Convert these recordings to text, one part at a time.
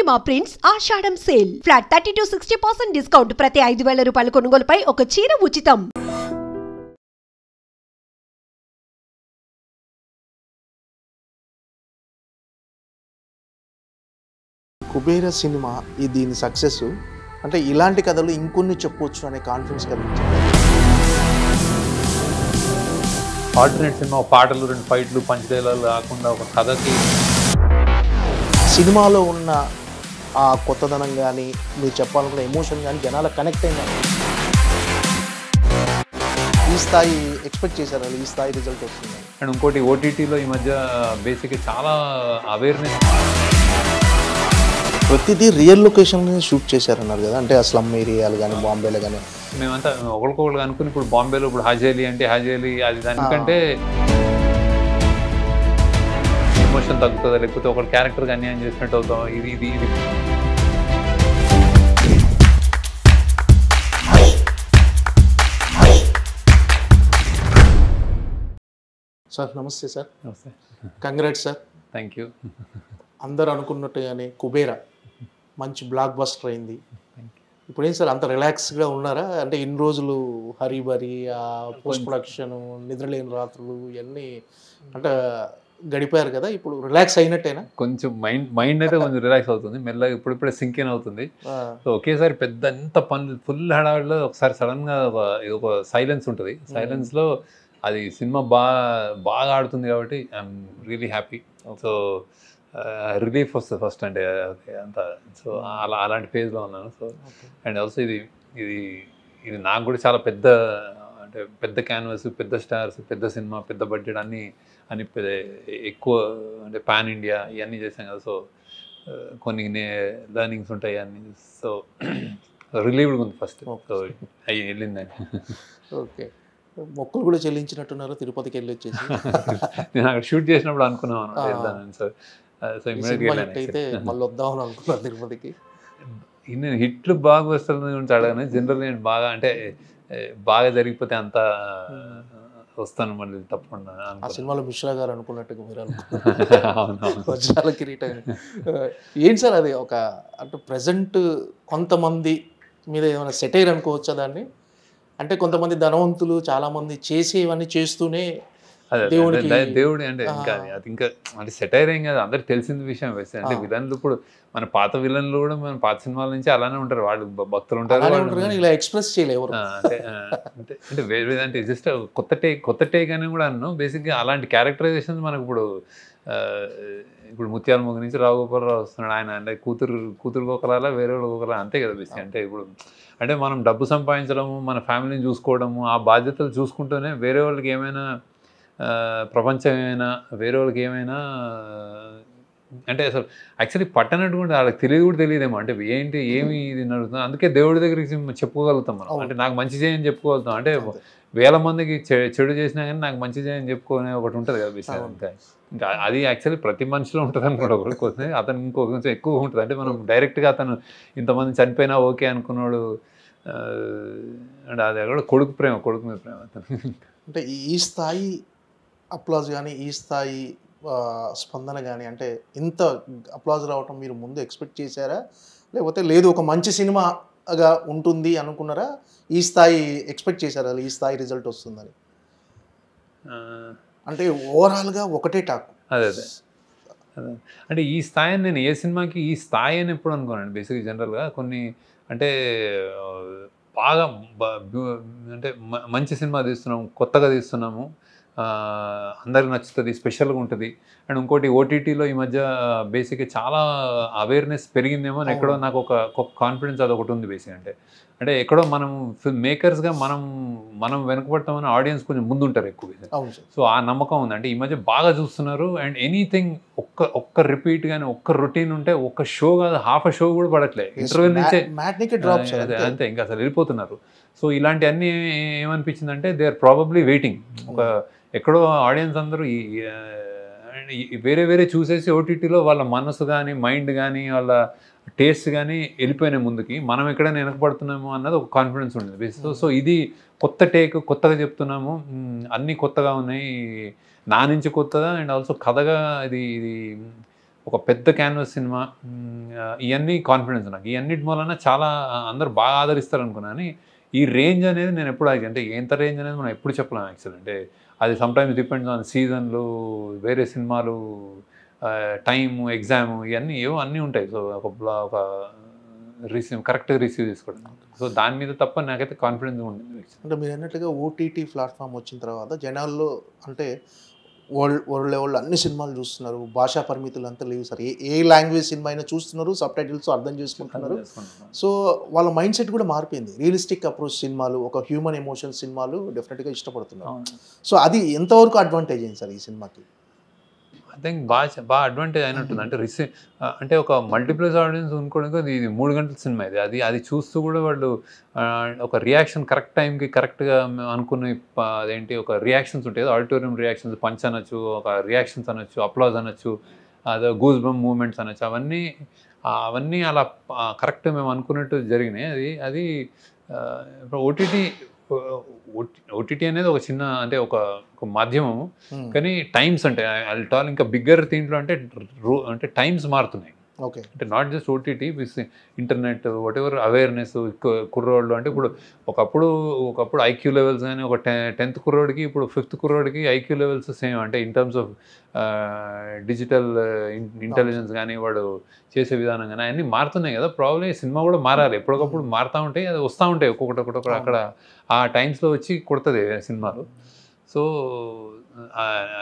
పూర్ణిమ prints ఆషాఢం sale flat 30-60% discount ప్రతి 5,000 రూపాయల కొనుగోలుపై ఒక చీర ఉచితం. కుబేర సినిమా దీని సక్సెస్ అంటే ఇలాంటి కథలు ఇంకొన్ని చెప్పొచ్చు అనే కాన్ఫిడెన్స్ కలిగించింది. ఆల్టర్నేట్ సినిమా పాటలు, 2 ఫైట్లు, పంచ్ డైలాగులు కాకుండా ఒక కథకి సినిమాలో ఉన్న ఆ కొత్తదనం కానీ మీరు చెప్పాలనుకున్న ఎమోషన్ కానీ జనాలకు కనెక్ట్ అయింది. ఈ స్థాయి ఎక్స్పెక్ట్ చేశారు, ఈ స్థాయి రిజల్ట్ వస్తుంది. అండ్ ఇంకోటి ఓటీటీలో ఈ మధ్య బేసిక్గా చాలా అవేర్నెస్, ప్రతిదీ రియల్ లొకేషన్ షూట్ చేశారన్నారు కదా, అంటే ఆ స్లమ్ ఏరియాలు కానీ బాంబేలో కానీ. మేమంతా ఒకరికొకరు అనుకుని ఇప్పుడు బాంబేలో ఇప్పుడు హాజేలి అంటే హాజేలి అది దానికంటే ఎమోషన్ తగ్గుతుందా, లేకపోతే ఒక క్యారెక్టర్కి అన్యాయం చేసినట్టు అవుతాం. ఇది సార్ నమస్తే సార్. నమస్తే, కంగ్రాట్స్ సార్. Thank you. అందరు అనుకున్నట్టుగానే కుబేరా మంచి బ్లాక్ బస్టర్ అయింది. ఇప్పుడు ఏం సార్ అంత రిలాక్స్గా ఉన్నారా? అంటే ఇన్ని రోజులు హరిబరి, పోస్ట్ ప్రొడక్షన్, నిద్రలేని రాత్రులు ఇవన్నీ అంటే గడిపారు కదా, ఇప్పుడు రిలాక్స్ అయినట్టేనా? కొంచెం మైండ్ అయితే కొంచెం రిలాక్స్ అవుతుంది, మెల్లగా ఇప్పుడిప్పుడే సింక్ ఇన్ అవుతుంది. సో ఒకేసారి పెద్ద ఎంత పనులు ఫుల్ హడావిడిలో ఒకసారి సడన్గా ఒక సైలెన్స్ ఉంటుంది. సైలెన్స్లో అది సినిమా బాగా ఆడుతుంది కాబట్టి I'm really happy. So relief వస్తుంది ఫస్ట్, అంటే అంత. సో అలాంటి ఫేజ్లో ఉన్నాను. సో అండ్ ఆల్సో ఇది నాకు కూడా చాలా పెద్ద క్యాన్వాస్, పెద్ద స్టార్స్, పెద్ద సినిమా, పెద్ద బడ్జెట్ అన్నీ ఎక్కువ అంటే పాన్ ఇండియా ఇవన్నీ చేశాం కదా. సో కొన్ని లర్నింగ్స్ ఉంటాయి అన్నీ. సో రిలీవ్డ్గా ఉంది ఫస్ట్. సో అవి వెళ్ళిందని. ఓకే, మొక్కులు కూడా చెల్లించినట్టున్నారు తిరుపతికి వెళ్ళి వచ్చేసి. నేను అక్కడ షూట్ చేసినప్పుడు అనుకున్నాను వెళ్దానని. సో అయితే మళ్ళీ వద్దామని అనుకున్నాను తిరుపతికి. నేను హిట్లు బాగా వస్తుంది గురించి అడగాను. జనరల్ నేను బాగా జరిగిపోతే అంతా వస్తాను మళ్ళీ తప్పకుండా. ఆ సినిమాలో మిశ్రా గారు అనుకున్నట్టుగా మీరు అనుకున్నారు కిరీటం. ఏంటి సార్ అది ఒక అంటే ప్రజెంట్ కొంతమంది మీద ఏమైనా సెటైర్ అనుకోవచ్చా దాన్ని? అంటే కొంతమంది ధనవంతులు చాలామంది చేసేవన్నీ చేస్తూనే దేవుడి అంటే ఇంకా అది ఇంకా అంటే సెటైర్ ఏం కాదు, అందరికి తెలిసిన విషయం. వేస్తే అంటే విలన్లు ఇప్పుడు మన పాత విలన్లు కూడా మన పాత సినిమాల నుంచి అలానే ఉంటారు, వాళ్ళు భక్తులు ఉంటారు, ఇలా ఎక్స్ప్రెస్ చేయలేరు. అంటే వేరే అంటే జస్ట్ కొత్త టేక్ అని కూడా అన్నాను. బేసిక్గా అలాంటి క్యారెక్టరైజేషన్స్ మనకు ఇప్పుడు ముత్యాల మొగ్గ నుంచి రావుగోపాలరావు వస్తున్నాడు, ఆయన అంటే కూతురు ఒకలా వేరే వాళ్ళు ఒకలా, అంతే కదా బేసిక్. అంటే ఇప్పుడు అంటే మనం డబ్బు సంపాదించడము, మన ఫ్యామిలీని చూసుకోవడము, ఆ బాధ్యతలు చూసుకుంటూనే వేరే వాళ్ళకి ఏమైనా ప్రపంచం ఏమైనా వేరే వాళ్ళకి ఏమైనా అంటే అసలు యాక్చువల్లీ పట్టనట్టు కూడా వాళ్ళకి కూడా తెలియదేమో. అంటే ఏమి ఇది నడుస్తుంది. అందుకే దేవుడి దగ్గరికి చెప్పుకోగలుగుతాం మనం. అంటే నాకు మంచి చేయని చెప్పుకోగలుగుతాం. అంటే 1000 మందికి చెడు చేసినా కానీ నాకు మంచి చేయని చెప్పుకునే ఒకటి ఉంటుంది కదా బేసిక్. ఇంకా అది యాక్చువల్లీ ప్రతి మనిషిలో ఉంటుంది అనుకోండి. ఒకరికి అతను కొంచెం ఎక్కువ ఉంటుంది. అంటే మనం డైరెక్ట్గా అతను ఇంతమంది చనిపోయినా ఓకే అనుకున్నాడు అంటే అది కూడా కొడుకు మీద ప్రేమ అతను. అంటే ఈ స్థాయి అప్లాజ్ కానీ, ఈ స్థాయి స్పందన కానీ, అంటే ఇంత అప్లాజ్ రావటం మీరు ముందు ఎక్స్పెక్ట్ చేశారా, లేకపోతే లేదు ఒక మంచి సినిమాగా ఉంటుంది అనుకున్నారా? ఈ స్థాయి ఎక్స్పెక్ట్ చేశారా ఈ స్థాయి రిజల్ట్ వస్తుందని? అంటే ఓవరాల్గా ఒకటే టాక్. అదే అంటే ఈ స్థాయి నేను ఏ సినిమాకి ఈ స్థాయి అని ఎప్పుడు అనుకోనండి. బేసిక్గా జనరల్గా కొన్ని అంటే బాగా అంటే మంచి సినిమా తీస్తున్నాము, కొత్తగా తీస్తున్నాము, అందరికి నచ్చుతుంది, స్పెషల్గా ఉంటుంది. అండ్ ఇంకోటి ఓటీటీలో ఈ మధ్య బేసిక్గా చాలా అవేర్నెస్ పెరిగిందేమో అని ఎక్కడో నాకు ఒక కాన్ఫిడెన్స్ అదొకటి ఉంది బేసిక్. అంటే ఎక్కడో మనం ఫిల్మ్ మేకర్స్గా మనం వెనకబడతామని ఆడియన్స్ కొంచెం ముందుంటారు ఎక్కువ. సో ఆ నమ్మకం ఉంది. అంటే ఈ మధ్య బాగా చూస్తున్నారు. అండ్ ఎనీథింగ్ ఒక్క రిపీట్ కానీ ఒక్క రొటీన్ ఉంటే ఒక్క షో కాదు, హాఫ్ షో కూడా పడట్లేదు, ఇంటర్వ్యూ నుంచే అంతే ఇంకా అసలు వెళ్ళిపోతున్నారు. సో ఇలాంటివన్నీ ఏమనిపించిందంటే దే ఆర్ ప్రాబబ్లీ వెయిటింగ్. ఎక్కడో ఆడియన్స్ అందరూ వేరే చూసేసి ఓటీటీలో వాళ్ళ మనసు కానీ మైండ్ కానీ వాళ్ళ టేస్ట్ కానీ వెళ్ళిపోయినాయి ముందుకి, మనం ఎక్కడైనా వెనకబడుతున్నాము అన్నది ఒక కాన్ఫిడెన్స్ ఉండేది. సో ఇది కొత్త టేక్, కొత్తగా చెప్తున్నాము, అన్నీ కొత్తగా ఉన్నాయి, నా నుంచి కొత్తగా. అండ్ ఆల్సో కథగా ఇది ఒక పెద్ద క్యాన్వాస్ సినిమా, ఇవన్నీ కాన్ఫిడెన్స్ నాకు. ఇవన్నిటి వలన చాలా అందరూ బాగా ఆదరిస్తారు అనుకున్నాను. కానీ ఈ రేంజ్ అనేది నేను ఎప్పుడు అంటే ఎంత రేంజ్ అనేది మనం ఎప్పుడు చెప్పలేము యాక్చువల్. అంటే అది సమ్టైమ్స్ డిపెండ్స్ ఆన్ సీజన్లు, వేరే సినిమాలు, టైము, ఎగ్జాము, ఇవన్నీ ఏవో అన్నీ ఉంటాయి. సో ఒక కరెక్ట్గా రిసీవ్ చేసుకోవడం. సో దాని మీద తప్ప నాకైతే కాన్ఫిడెన్స్ ఉంది. అంటే మీరు అన్నట్టుగా ఓటీటీ ప్లాట్ఫామ్ వచ్చిన తర్వాత జనాల్లో అంటే వరల్డ్ లెవెల్లో అన్ని సినిమాలు చూస్తున్నారు, భాషా పరిమితులు అంతా లేవు సార్. ఏ లాంగ్వేజ్ సినిమా అయినా చూస్తున్నారు, సబ్ టైటిల్స్ అర్థం చేసుకుంటున్నారు. సో వాళ్ళ మైండ్ సెట్ కూడా మారిపోయింది. రియలిస్టిక్ అప్రోచ్ సినిమాలు, ఒక హ్యూమన్ ఎమోషన్ సినిమాలు డెఫినెట్గా ఇష్టపడుతున్నారు. సో అది ఎంతవరకు అడ్వాంటేజ్ అయింది సార్ ఈ సినిమాకి? ఐ థింక్ బాగా అడ్వాంటేజ్ అయినట్టుంది. అంటే అంటే ఒక మల్టీప్లెక్స్ ఆడియన్స్ అనుకోవడానికి ఇది 3 గంటల సినిమా. అది చూస్తూ కూడా వాళ్ళు ఒక రియాక్షన్ కరెక్ట్ టైంకి కరెక్ట్గా అనుకునే అదేంటి ఒక రియాక్షన్స్ ఉంటాయి, ఆడిటోరియం రియాక్షన్స్, పంచ్ అనొచ్చు, ఒక రియాక్షన్స్ అనొచ్చు, అప్లాజ్ అనొచ్చు, అదే గూస్ బంప్ మూమెంట్స్ అనొచ్చు, అవన్నీ అలా కరెక్ట్ మేము అనుకున్నట్టు జరిగినాయి. అది ఓటీటీ అనేది ఒక చిన్న అంటే ఒక మాధ్యమం. కానీ టైమ్స్ అంటే అల్టాల్ ఇంకా బిగ్గర్ దీంట్లో అంటే టైమ్స్ మారుతున్నాయి. ఓకే, అంటే not just OTT, internet, what ever awareness కుర్రోళ్ళు. అంటే ఒకప్పుడు ఐక్యూ లెవెల్స్ కానీ ఒక 10th కుర్రోడికి ఇప్పుడు 5th కుర్రోడికి ఐక్యూ లెవెల్స్ సేమ్. అంటే in terms of digital intelligence కానీ వాడు చేసే విధానం కానీ అవన్నీ మారుతున్నాయి కదా. ప్రాబ్లీ సినిమా కూడా మారాలి, ఎప్పటికప్పుడు మారుతూ ఉంటాయి, అది వస్తూ ఉంటాయి ఒక్కొక్కటి అక్కడ ఆ టైమ్స్లో వచ్చి కొడుతుంది సినిమాలు. సో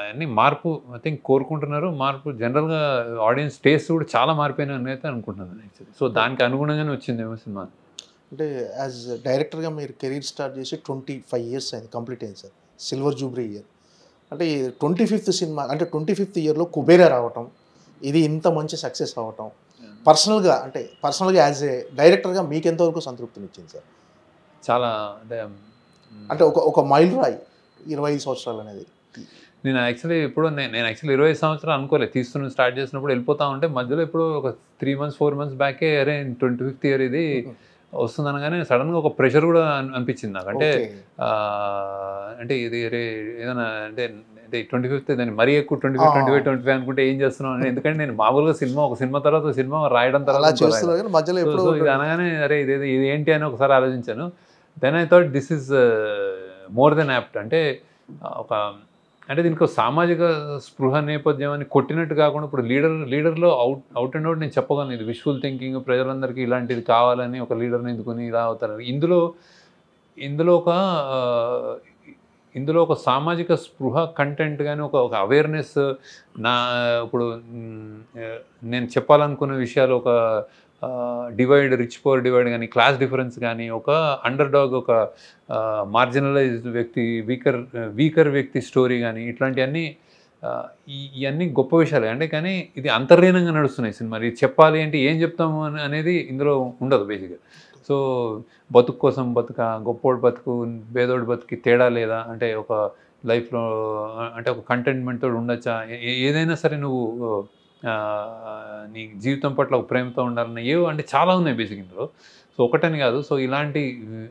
అన్నీ మార్పు ఐ థింక్ కోరుకుంటున్నారు. మార్పు జనరల్గా ఆడియన్స్ టేస్ట్ కూడా చాలా మారిపోయినాయని అయితే అనుకుంటున్నాను యాక్చువల్లీ. సో దానికి అనుగుణంగానే వచ్చిందేమో సినిమా. అంటే యాజ్ డైరెక్టర్గా మీరు కెరీర్ స్టార్ట్ చేసి 25 years అయింది, కంప్లీట్ అయింది సార్. Silver Jubilee year. అంటే 25th సినిమా అంటే 25th ఇయర్లో కుబేరా రావటం, ఇది ఇంత మంచి సక్సెస్ అవ్వటం, పర్సనల్గా యాజ్ ఏ డైరెక్టర్గా మీకు ఎంతవరకు సంతృప్తినిచ్చింది సార్? చాలా అంటే ఒక మైల్ రాయి 25 సంవత్సరాలు అనేది. నేను యాక్చువల్లీ 25 సంవత్సరాలు అనుకోలేదు. స్టార్ట్ చేసినప్పుడు వెళ్ళిపోతా ఉంటే మధ్యలో ఇప్పుడు ఒక 3 months 4 months బ్యాకే అరే 25th ఇయర్ ఇది వస్తుంది అనగానే సడన్గా ఒక ప్రెషర్ కూడా అనిపించింది నాకు. అంటే ఇది ఏదైనా అంటే 25th దాన్ని మరీ ఎక్కువ 25 అనుకుంటే ఏం చేస్తున్నాం అని. ఎందుకంటే నేను మామూలుగా ఒక సినిమా తర్వాత సినిమా రాయడం తర్వాత ఇది అనగానే అరే ఇది ఏంటి అని ఒకసారి ఆలోచించాను. Then I thought this is more than apt. అంటే దీనికి సామాజిక స్పృహ నేపథ్యం అని కొట్టినట్టు కాకుండా ఇప్పుడు లీడర్లో అవుట్ అండ్ అవుట్ నేను చెప్పగలను, ఇది విజువల్ థింకింగ్, ప్రజలందరికీ ఇలాంటిది కావాలని ఒక లీడర్ని ఎందుకుని ఇలా అవుతారు. ఇందులో ఒక సామాజిక స్పృహ కంటెంట్ కానీ ఒక అవేర్నెస్, ఇప్పుడు నేను చెప్పాలనుకున్న విషయాలు ఒక రిచ్ పవర్ డివైడ్ కానీ, క్లాస్ డిఫరెన్స్ కానీ, ఒక అండర్ డాగ్, ఒక మార్జినలైజ్డ్ వ్యక్తి, వీకర్ వ్యక్తి స్టోరీ కానీ, ఇట్లాంటివన్నీ ఇవన్నీ గొప్ప విషయాలు. అంటే కానీ ఇది అంతర్లీనంగా నడుస్తున్నాయి సినిమా. ఇది చెప్పాలి అంటే ఏం చెప్తాము అనేది ఇందులో ఉండదు బేసిక్గా. సో బతుకు కోసం గొప్పోడు బతుకు, పేదోడు బతుకి తేడా లేదా, అంటే ఒక లైఫ్లో అంటే ఒక కంటెంట్మెంట్తో ఉండొచ్చా, ఏదైనా సరే నువ్వు నీ జీవితం పట్ల ఒక ప్రేమతో ఉండాలన్న అంటే చాలా ఉన్నాయి బేసిక్ ఇందులో. సో ఒకటని కాదు. సో ఇలాంటి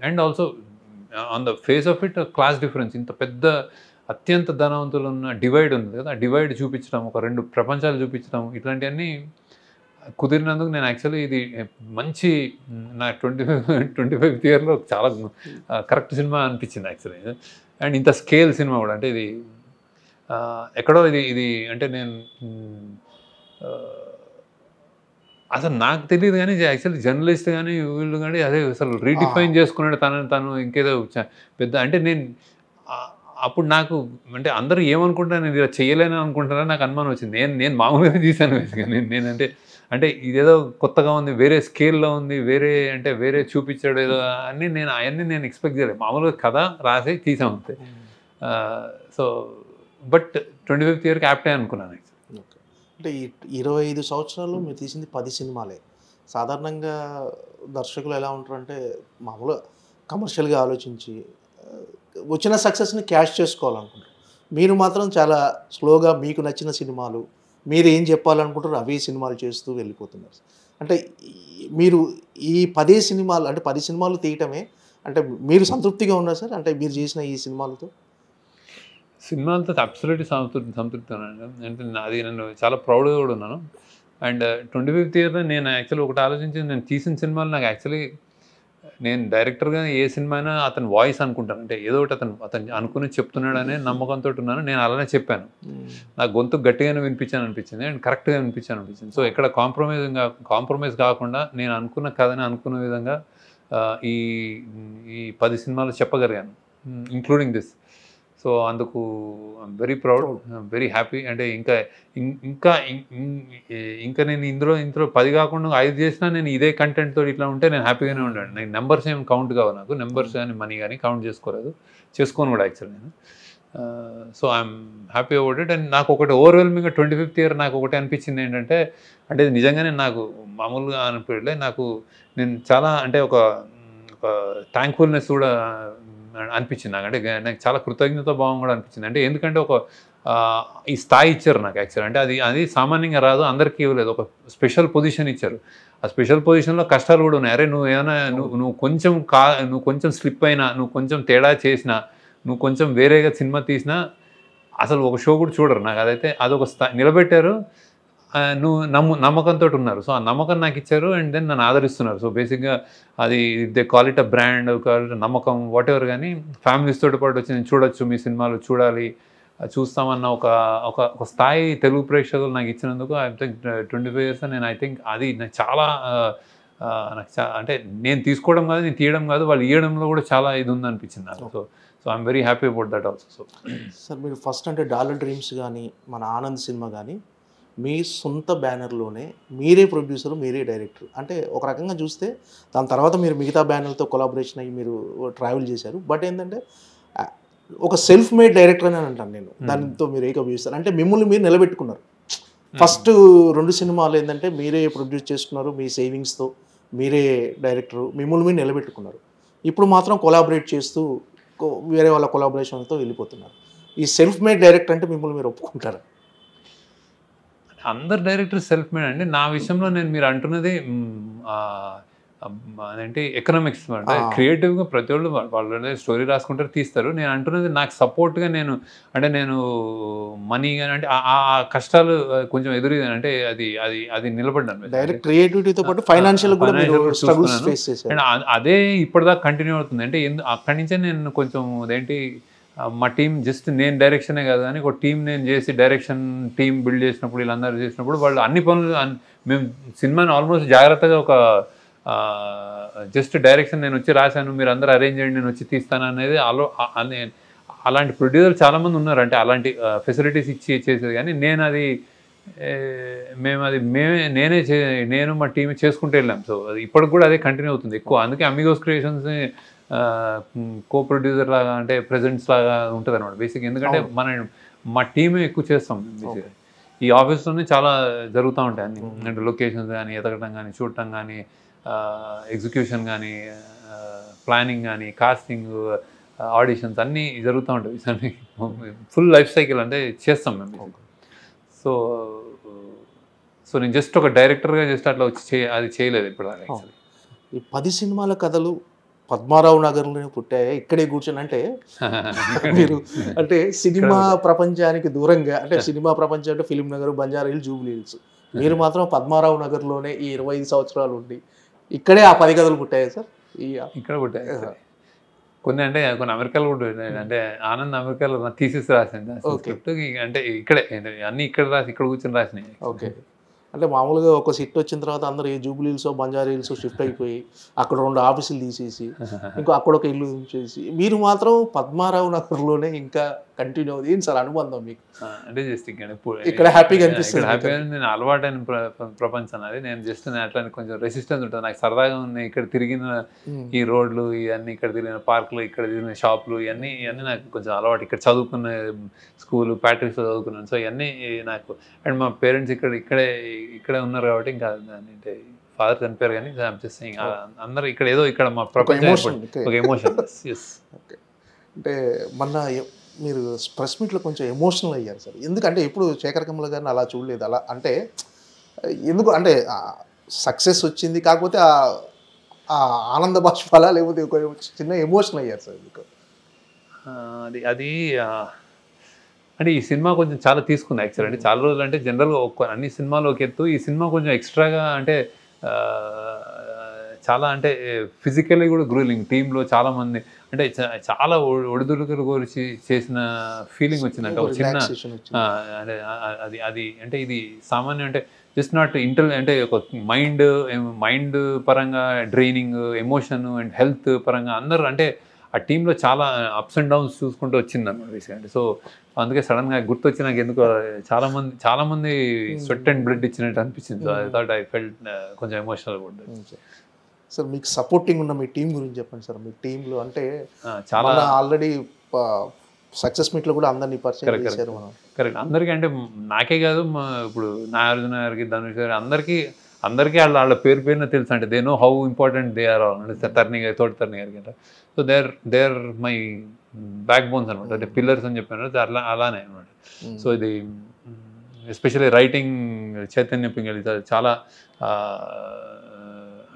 and also on the face of it class difference, ఇంత పెద్ద అత్యంత ధనవంతులు ఉన్న డివైడ్ ఉంది కదా, ఆ డివైడ్ చూపించడం, ఒక 2 ప్రపంచాలు చూపించడం, ఇట్లాంటివన్నీ కుదిరినందుకు నేను యాక్చువల్లీ ఇది మంచి నా 25th ఇయర్లో చాలా కరెక్ట్ సినిమా అనిపించింది యాక్చువల్లీ. అండ్ ఇంత స్కేల్ సినిమా కూడా. అంటే ఇది ఎక్కడో ఇది అంటే నేను అసలు నాకు తెలియదు కానీ యాక్చువల్లీ జర్నలిస్ట్ కానీ వీళ్ళు కానీ అదే అసలు రీడిఫైన్ చేసుకున్నాడు తను ఇంకేదో పెద్ద. అంటే నేను అప్పుడు నాకు అంటే అందరూ ఏమనుకుంటారు, నేను ఇలా చేయలేని అనుకుంటారని నాకు అనుమానం వచ్చింది. నేను మామూలుగా తీశాను బేసిక్గా. అంటే ఇదేదో కొత్తగా ఉంది, వేరే స్కేల్లో ఉంది, వేరే చూపించాడు ఏదో అని అవన్నీ నేను ఎక్స్పెక్ట్ చేయలేదు. మామూలుగా కథ రాసి తీసాం అంతే. సో బట్ 25th ఇయర్కి యాప్టే అనుకున్నాను. అంటే 25 సంవత్సరాలు మీరు తీసింది 10 సినిమాలే. సాధారణంగా దర్శకులు ఎలా ఉంటారంటే మామూలుగా కమర్షియల్గా ఆలోచించి వచ్చిన సక్సెస్ని క్యాష్ చేసుకోవాలనుకుంటారు. మీరు మాత్రం చాలా స్లోగా మీకు నచ్చిన సినిమాలు, మీరు ఏం చెప్పాలనుకుంటారు అవి సినిమాలు చేస్తూ వెళ్ళిపోతున్నారు. అంటే మీరు ఈ 10 సినిమాలు అంటే 10 సినిమాలు తీయటమే అంటే మీరు సంతృప్తిగా ఉన్నారు సార్? అంటే మీరు చేసిన ఈ సినిమాలతో అబ్సల్యూట్లీ సంతృప్తి ఉన్నాను. అంటే అది నన్ను చాలా ప్రౌడ్గా కూడా ఉన్నాను. అండ్ 25th ఇయర్లో నేను యాక్చువల్లీ ఒకటి ఆలోచించి నేను తీసిన సినిమాలు నాకు యాక్చువల్లీ నేను డైరెక్టర్గా ఏ సినిమా అయినా అతని వాయిస్ అనుకుంటాను, అంటే ఏదో ఒకటి అతను అనుకుని చెప్తున్నాడనే నమ్మకంతో ఉన్నాను. నేను అలానే చెప్పాను, నాకు గొంతు గట్టిగానే అనిపించింది అండ్ కరెక్ట్గా అనిపించింది. సో ఎక్కడ కాంప్రమైజ్ కాకుండా నేను అనుకున్న కథని అనుకున్న విధంగా ఈ 10 సినిమాలు చెప్పగలిగాను, ఇంక్లూడింగ్ దిస్. సో అందుకు I'm very proud, very happy. అంటే ఇంకా నేను ఇందులో 10 కాకుండా 5 చేసినా నేను ఇదే కంటెంట్ తోటి ఇట్లా ఉంటే నేను హ్యాపీగానే ఉన్నాను. నేను నెంబర్స్ ఏం కౌంట్ కావు, నాకు నెంబర్స్ కానీ మనీ కానీ కౌంట్ చేసుకోను కూడా యాక్చువల్లీ నేను. So I'm happy about it. And నాకు ఒకటి ఓవర్వెల్మింగ్గా 25th ఇయర్ నాకు ఒకటి అనిపించింది ఏంటంటే, అంటే నిజంగానే నాకు మామూలుగా అనిపించలే, నాకు నేను చాలా అంటే ఒక థ్యాంక్ఫుల్నెస్ కూడా అనిపించింది నాకు. అంటే నాకు చాలా కృతజ్ఞత భావం కూడా అనిపించింది. అంటే ఎందుకంటే ఈ స్థాయి ఇచ్చారు నాకు యాక్చువల్. అంటే అది సామాన్యంగా రాదు, అందరికీ ఇవ్వలేదు, ఒక స్పెషల్ పొజిషన్ ఇచ్చారు. ఆ స్పెషల్ పొజిషన్లో కష్టాలు కూడా ఉన్నాయి. అరే నువ్వు కొంచెం స్లిప్ అయినా, నువ్వు కొంచెం తేడా చేసినా, నువ్వు కొంచెం వేరేగా సినిమా తీసినా అసలు ఒక షో కూడా చూడరు. నాకు అదొక నిలబెట్టారు, నువ్వు నమ్మకంతో ఉన్నారు. సో ఆ నమ్మకం నాకు ఇచ్చారు అండ్ దెన్ నన్ను ఆదరిస్తున్నారు. సో బేసిక్గా అది they call it a brand, నమ్మకం, వాట్ ఎవర్. కానీ ఫ్యామిలీస్ తోటి పాటు వచ్చి నేను చూడొచ్చు, మీ సినిమాలు చూడాలి, చూస్తామన్న ఒక స్థాయి తెలుగు ప్రేక్షకులు నాకు ఇచ్చినందుకు ఐ థింక్ 25 years నేను ఐ థింక్ అది నాకు చాలా అంటే నేను తీసుకోవడం కాదు, నేను తీయడం కాదు, వాళ్ళు ఇవ్వడంలో కూడా చాలా ఇది ఉందనిపించింది నాకు. So I'm very happy about that also. So sir మీరు ఫస్ట్ అంటే డాలర్ డ్రీమ్స్ కానీ మన ఆనంద్ సినిమా కానీ మీ సొంత బ్యానర్లోనే మీరే ప్రొడ్యూసర్, మీరే డైరెక్టర్, అంటే ఒక రకంగా చూస్తే దాని తర్వాత మీరు మిగతా బ్యానర్లతో కొలాబరేషన్ అయ్యి మీరు ట్రావెల్ చేశారు. బట్ ఏంటంటే ఒక సెల్ఫ్ మేడ్ డైరెక్టర్ అని అంటాను నేను, దానితో మీరు ఏకీభవిస్తారు. అంటే మిమ్మల్ని మీరు నిలబెట్టుకున్నారు. ఫస్ట్ 2 సినిమాలు ఏంటంటే మీరే ప్రొడ్యూస్ చేసుకున్నారు, మీ సేవింగ్స్తో మీరే డైరెక్టర్, మిమ్మల్ని మీరు నిలబెట్టుకున్నారు. ఇప్పుడు మాత్రం కొలాబరేట్ చేస్తూ వేరే వాళ్ళ కొలాబరేషన్తో వెళ్ళిపోతున్నారు. ఈ సెల్ఫ్ మేడ్ డైరెక్టర్ అంటే మిమ్మల్ని మీరు ఒప్పుకుంటారా? అందరు డైరెక్టర్ సెల్ఫ్ మేడ్ అండి. నా విషయంలో మీరు అంటున్నది అదేంటి ఎకనామిక్స్, అంటే క్రియేటివ్గా ప్రతి వాళ్ళు స్టోరీ రాసుకుంటారు, తీస్తారు. నేను అంటున్నది నాకు సపోర్ట్గా నేను మనీ కానీ అంటే ఆ కష్టాలు కొంచెం అంటే అది నిలబడ్డాను. డైరెక్ట్ క్రియేటివిటీతో పాటు ఫైనాన్షియల్ అండ్ అదే ఇప్పటిదాకా కంటిన్యూ అవుతుంది. అంటే అక్కడి నుంచే నేను కొంచెం అదేంటి మా టీం జస్ట్ నేను డైరెక్షనే కాదు కానీ ఒక టీం నేను చేసి డైరెక్షన్ టీం బిల్డ్ చేసినప్పుడు వీళ్ళందరూ చేసినప్పుడు వాళ్ళు అన్ని పనులు మేము సినిమాని ఆల్మోస్ట్ జాగ్రత్తగా ఒక జస్ట్ డైరెక్షన్ నేను వచ్చి రాశాను, మీరు అందరూ అరేంజ్ చేయండి, నేను వచ్చి తీస్తాను అనేది అలాంటి ప్రొడ్యూసర్ చాలామంది ఉన్నారు. అంటే అలాంటి ఫెసిలిటీస్ ఇచ్చి చేసేది. కానీ నేను మా టీమే చేసుకుంటూ వెళ్ళాం. సో అది ఇప్పటికి కూడా అదే కంటిన్యూ అవుతుంది ఎక్కువ. అందుకే అమిగోస్ క్రియేషన్స్ కో ప్రొడ్యూసర్ లాగా అంటే ప్రెజెంట్స్ లాగా ఉంటుంది అనమాట బేసిక్. ఎందుకంటే మా టీమే ఎక్కువ చేస్తాం బేసిక్గా. ఈ ఆఫీస్లోనే చాలా జరుగుతూ ఉంటాయి అన్ని, అంటే లొకేషన్స్ కానీ ఎతకడం కానీ చూడటం కానీ ఎగ్జిక్యూషన్ కానీ ప్లానింగ్ కానీ కాస్టింగ్ ఆడిషన్స్ అన్నీ జరుగుతూ ఉంటాయి. ఫుల్ లైఫ్ సైకిల్ అంటే చేస్తాం మేము. సో నేను జస్ట్ ఒక డైరెక్టర్గా జస్ట్ అట్లా వచ్చి అది చేయలేదు ఇప్పుడు. ఈ 10 సినిమాల కథలు పద్మారావు నగర్లోనే పుట్టాయి, ఇక్కడే కూర్చొని. అంటే మీరు అంటే సినిమా ప్రపంచానికి దూరంగా, అంటే సినిమా ప్రపంచం అంటే film Nagar, Banjara hills, Jubilee hills, మీరు మాత్రం పద్మారావు నగర్లోనే ఈ 25 సంవత్సరాలు ఉండి ఇక్కడే ఆ 10 కథలు పుట్టాయి సార్. ఇక్కడ పుట్టాయి కొన్ని, అంటే కొన్ని అమెరికాలో కూడా అంటే ఆనంద్ అమెరికాలో థీసిస్ రాసింది స్క్రిప్ట్, అంటే ఇక్కడే అన్ని ఇక్కడ రాసి ఇక్కడ కూర్చొని రాసినాయి. ఓకే. అంటే మామూలుగా ఒక సిట్ వచ్చిన తర్వాత అందరూ ఏ జూబ్లీ హిల్స్, బంజారా హిల్స్ షిఫ్ట్ అయిపోయి అక్కడ 2 ఆఫీసులు తీసేసి ఇంకో అక్కడ ఒక ఇల్లు ఉంచేసి మీరు మాత్రం పద్మారావు నగర్లోనే ఇంకా కంటిన్యూ అవుతుంది. ఏంటి సార్ అనుబంధం మీకు? అంటే జస్ట్ ఇక్కడ హ్యాపీగా అనిపిస్తుంది. హ్యాపీగా నేను అలవాటైన ప్రపంచం అది. నేను జస్ట్ అట్లా కొంచెం రెసిస్టెన్స్ ఉంటుంది నాకు, సరదాగా ఉన్నాయి ఇక్కడ తిరిగిన ఈ రోడ్లు ఇవన్నీ, ఇక్కడ తిరిగిన పార్కులు, ఇక్కడ తిరిగిన షాపులు, ఇవన్నీ నాకు కొంచెం అలవాటు. ఇక్కడ చదువుకున్న స్కూలు ప్యాట్రిక్స్లో చదువుకున్నాను. సో ఇవన్నీ నాకు, అండ్ మా పేరెంట్స్ ఇక్కడే ఉన్నారు కాబట్టి ఇంకా అంటే ఫాదర్ చనిపోయారు కానీ అందరూ ఇక్కడ ఏదో ఇక్కడ మా ప్రపంచం ఒక ఎమోషన్. అంటే మొన్న మీరు ప్రెస్ మీట్లో కొంచెం ఎమోషనల్ అయ్యారు సార్. ఎందుకంటే ఎప్పుడు శేఖర్ కమల గారిని అలా చూడలేదు. అలా అంటే ఎందుకు అంటే సక్సెస్ వచ్చింది, కాకపోతే ఆ ఆనంద బాష్పాలా లేకపోతే చిన్న ఎమోషనల్ అయ్యారు సార్ ఎందుకు? అది అంటే ఈ సినిమా కొంచెం చాలా తీసుకుంది యాక్చువల్. అంటే చాలా రోజులు అంటే జనరల్గా అన్ని సినిమాలు ఒక ఎత్తు, ఈ సినిమా కొంచెం ఎక్స్ట్రాగా అంటే చాలా అంటే ఫిజికల్లీ కూడా గ్రూలింగ్ టీంలో చాలామంది అంటే చాలా ఒడిదుడుకులు గురించి చేసిన ఫీలింగ్ వచ్చింది. అంటే ఒక చిన్న అంటే అది అంటే ఇది సామాన్యం అంటే జస్ట్ నాట్ అంటే ఒక మైండ్ పరంగా డ్రైనింగ్, ఎమోషన్ అండ్ హెల్త్ పరంగా అందరూ అంటే ఆ టీంలో చాలా అప్స్ అండ్ డౌన్స్ చూసుకుంటూ వచ్చింది అన్నమాట బేసిక్గా. సో అందుకే సడన్గా గుర్తొచ్చి నాకు ఎందుకు చాలామంది స్వెట్ అండ్ బ్లడ్ ఇచ్చినట్టు అనిపించింది. So I thought I felt కొంచెం ఎమోషనల్గా ఉంటుంది. సార్ మీకు సపోర్టింగ్ ఉన్న మీ టీం గురించి చెప్పండి సార్. మీ టీంలో అంటే చాలా ఆల్రెడీ సక్సెస్ మీట్లో కూడా అందరినీ పరిచయం చేశారు మనం. కరెక్ట్. అందరికీ అంటే నాకే కాదు, ఇప్పుడు నాగార్జున గారికి, ధనుష్ గారికి అందరికీ వాళ్ళ పేరున తెలుసు. అంటే they know how important they are all. అంటే తోటి తరణి గారికి అంటే so they are my backbones అనమాట. అంటే పిల్లర్స్ అని చెప్పాను అలానే అనమాట. సో ఇది ఎస్పెషల్లీ రైటింగ్ చైతన్య పింగళి చాలా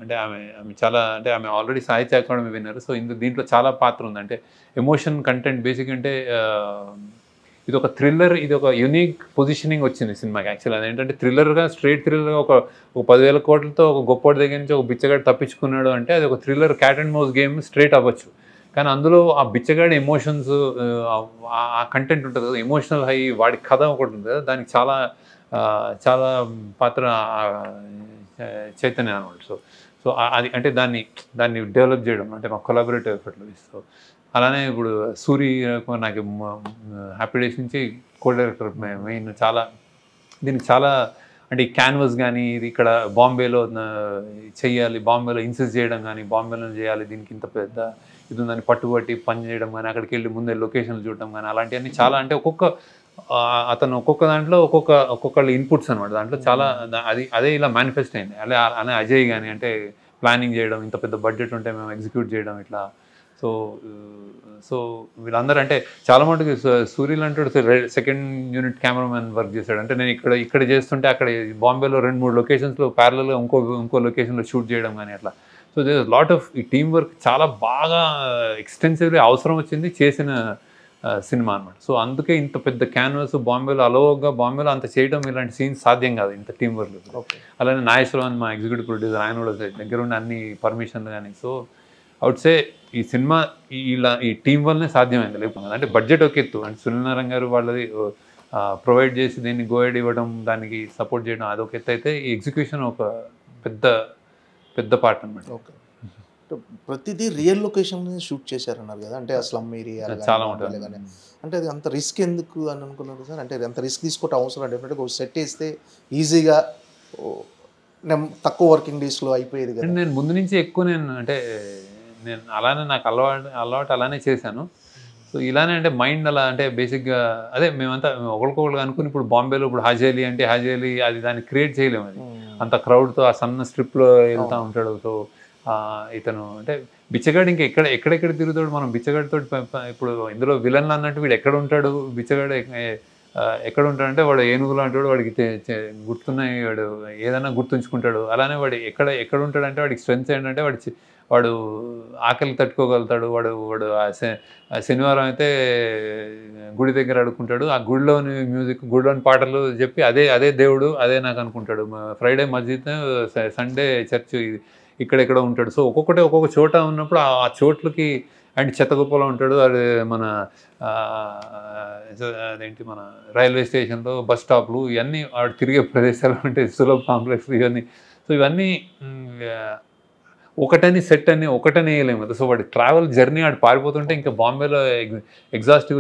అంటే ఆమె చాలా అంటే ఆమె ఆల్రెడీ సాహిత్య అకాడమీ విన్నారు. సో దీంట్లో చాలా పాత్ర ఉంది. అంటే ఎమోషన్ కంటెంట్ బేసిక్ అంటే ఇది ఒక థ్రిల్లర్, ఇది ఒక యూనిక్ పొజిషనింగ్ వచ్చింది సినిమాకి యాక్చువల్. అదేంటంటే థ్రిల్లర్గా, స్ట్రైట్ థ్రిల్లర్గా ఒక 10,000 కోట్లతో ఒక గొప్పటి దగ్గర నుంచి ఒక బిచ్చగాడు తప్పించుకున్నాడు అంటే అది ఒక thriller cat and mouse game straight అవ్వచ్చు. కానీ అందులో ఆ బిచ్చగాడి ఎమోషన్స్, ఆ కంటెంట్ ఉంటుంది కదా, ఎమోషనల్ హై, వాడి కథ ఒకటి ఉంటుంది కదా, దానికి చాలా పాత్ర చైతన్య అనమాట. సో అది అంటే దాన్ని డెవలప్ చేయడం అంటే మా కొలాబరేటివ్ ఎఫర్ట్లో. సో అలానే ఇప్పుడు సూరి నాకు హ్యాపీ డేస్ నుంచి కో డైరెక్టర్ మెయిన్. దీనికి చాలా అంటే ఈ క్యాన్వస్ కానీ ఇది ఇక్కడ బాంబేలో చెయ్యాలి, బాంబేలో ఇన్సిస్ట్ చేయడం కానీ, బాంబేలో చేయాలి, దీనికి ఇంత పెద్ద ఇది ఉందని పట్టుబట్టి పని చేయడం కానీ, అక్కడికి వెళ్ళి ముందే లొకేషన్లు చూడడం కానీ, అలాంటివన్నీ చాలా అంటే అతను ఒక్కొక్క దాంట్లో ఒక్కొక్కళ్ళ ఇన్పుట్స్ అనమాట. దాంట్లో చాలా అదే ఇలా మేనిఫెస్ట్ అయింది. అనే అజయ్ కానీ అంటే ప్లానింగ్ చేయడం, ఇంత పెద్ద బడ్జెట్ ఉంటే మేము ఎగ్జిక్యూట్ చేయడం ఇట్లా. సో వీళ్ళందరూ అంటే చాలా మటుకు సూర్యులు అంటాడు సెకండ్ యూనిట్ కెమెరామెన్ వర్క్ చేశాడు. అంటే నేను ఇక్కడ చేస్తుంటే అక్కడ బాంబేలో 2-3 లొకేషన్స్లో ప్యారలల్గా ఇంకో లొకేషన్లో షూట్ చేయడం కానీ అట్లా. సో దే లాట్ ఆఫ్ ఈ టీమ్ వర్క్ చాలా బాగా ఎక్స్టెన్సివ్లీ అవసరం వచ్చింది చేసిన సినిమా అనమాట. సో అందుకే ఇంత పెద్ద క్యాన్వాస్ బాంబేలో అంత చేయడం, ఇలాంటి సీన్స్ సాధ్యం కాదు ఇంత టీం వర్క్. అలానే నాగేశ్వరరావు మా ఎగ్జిక్యూటివ్ ప్రొడ్యూసర్, ఆయన కూడా దగ్గర ఉండి అన్ని పర్మిషన్లు కానీ. సో అవుట్ సే ఈ సినిమా ఈ టీం వల్లనే సాధ్యమైంది. లేకపోతే అంటే బడ్జెట్ ఒక ఎత్తు, అంటే సునీల్ నారాయణ గారు వాళ్ళది ప్రొవైడ్ చేసి దీన్ని గోయడ్ ఇవ్వడం, దానికి సపోర్ట్ చేయడం అదొక ఎత్తు అయితే, ఈ ఎగ్జిక్యూషన్ ఒక పెద్ద పార్ట్ అనమాట. ఓకే. ప్రతిదీ రియల్ లొకేషన్ షూట్ చేశారన్నారు కదా, అంటే ఆ స్లమ్ ఏరియా చాలా ఉంటుంది. అంటే అది అంత రిస్క్ ఎందుకు అని అనుకున్నారు సార్? అంటే అంత రిస్క్ తీసుకోవటం అవసరం? డెఫినెట్గా ఒక సెట్ వేస్తే ఈజీగా తక్కువ వర్కింగ్ డేస్లో అయిపోయేది కదా. నేను ముందు నుంచి ఎక్కువ నేను అలానే నాకు అలవాటు అలానే చేశాను. సో ఇలానే అంటే మైండ్ అలా అంటే బేసిక్గా అదే మేమంతా ఒకరికొకరు అనుకుని ఇప్పుడు బాంబేలో ఇప్పుడు హాజేలి అంటే హాజేలి అది దాన్ని క్రియేట్ చేయలేము. అది అంత క్రౌడ్తో ఆ సన్న స్ట్రిప్లో వెళ్తూ ఉంటాడు. సో ఇతను అంటే బిచ్చగాడు ఇంకా ఎక్కడెక్కడ తిరుగుతాడు. మనం బిచ్చగాడితో ఇప్పుడు ఇందులో విలన్లు అన్నట్టు వీడు ఎక్కడ ఉంటాడు, బిచ్చగాడు ఎక్కడ ఉంటాడంటే వాడు ఏనుగులు అంటాడు, వాడికి గుర్తున్నాయి, వాడు ఏదైనా గుర్తుంచుకుంటాడు. అలానే వాడు ఎక్కడ ఉంటాడంటే వాడికి స్ట్రెంగ్త్ ఏంటంటే వాడు ఆకలి తట్టుకోగలుగుతాడు. వాడు శనివారం అయితే గుడి దగ్గర అడుక్కుంటాడు, ఆ గుడిలోని మ్యూజిక్, గుడిలోని పాటలు చెప్పి అదే దేవుడు అదే నాకు అనుకుంటాడు. ఫ్రైడే మస్జిద్, సండే చర్చ్, ఇక్కడెక్కడ ఉంటాడు. సో ఒక్కొక్క చోట ఉన్నప్పుడు ఆ చోట్లకి అండ్ చెత్తగుప్పలో ఉంటాడు. అది అదేంటి మన రైల్వే స్టేషన్లో, బస్ స్టాప్లు, ఇవన్నీ వాడు తిరిగే ప్రదేశాలు ఉంటాయి, సులభ కాంప్లెక్స్ ఇవన్నీ. సో ఇవన్నీ ఒకటని వేయలేము కదా. సో వాడి ట్రావెల్ జర్నీ ఆడు పారిపోతుంటే ఇంకా బాంబేలో ఎగ్జాస్టివ్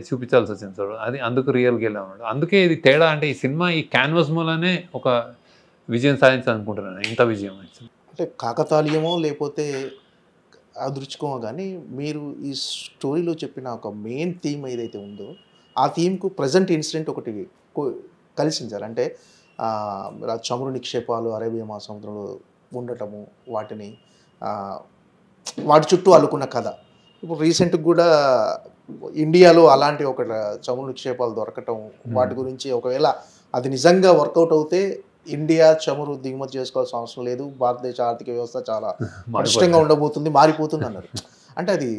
చూపించాల్సి వచ్చింది. సో అది అందుకు రియల్గా వెళ్ళామన్నాడు. అందుకే ఇది తేడా. అంటే ఈ సినిమా ఈ క్యాన్వాస్ మూలనే ఒక విజయం సాధించాలనుకుంటున్నాను. ఇంత విజయం అంటే కాకతాళీయమో లేకపోతే అదృష్టమో కానీ, మీరు ఈ స్టోరీలో చెప్పిన ఒక మెయిన్ థీమ్ ఏదైతే ఉందో ఆ థీమ్కు ప్రజెంట్ ఇన్సిడెంట్ ఒకటి కలిసింది సార్. అంటే చమురు నిక్షేపాలు అరేబియా మహాసముద్రంలో ఉండటము, వాటి చుట్టూ అల్లుకున్న కథ. ఇప్పుడు రీసెంట్గా కూడా ఇండియాలో అలాంటి ఒక చమురు నిక్షేపాలు దొరకటం, వాటి గురించి ఒకవేళ అది నిజంగా వర్కౌట్ అవుతే ఇండియా చమురు దిగుమతి చేసుకోవాల్సిన అవసరం లేదు, భారతదేశ ఆర్థిక వ్యవస్థ చాలా పటిష్టంగా ఉండబోతుంది, మారిపోతుంది అన్నారు. అంటే అది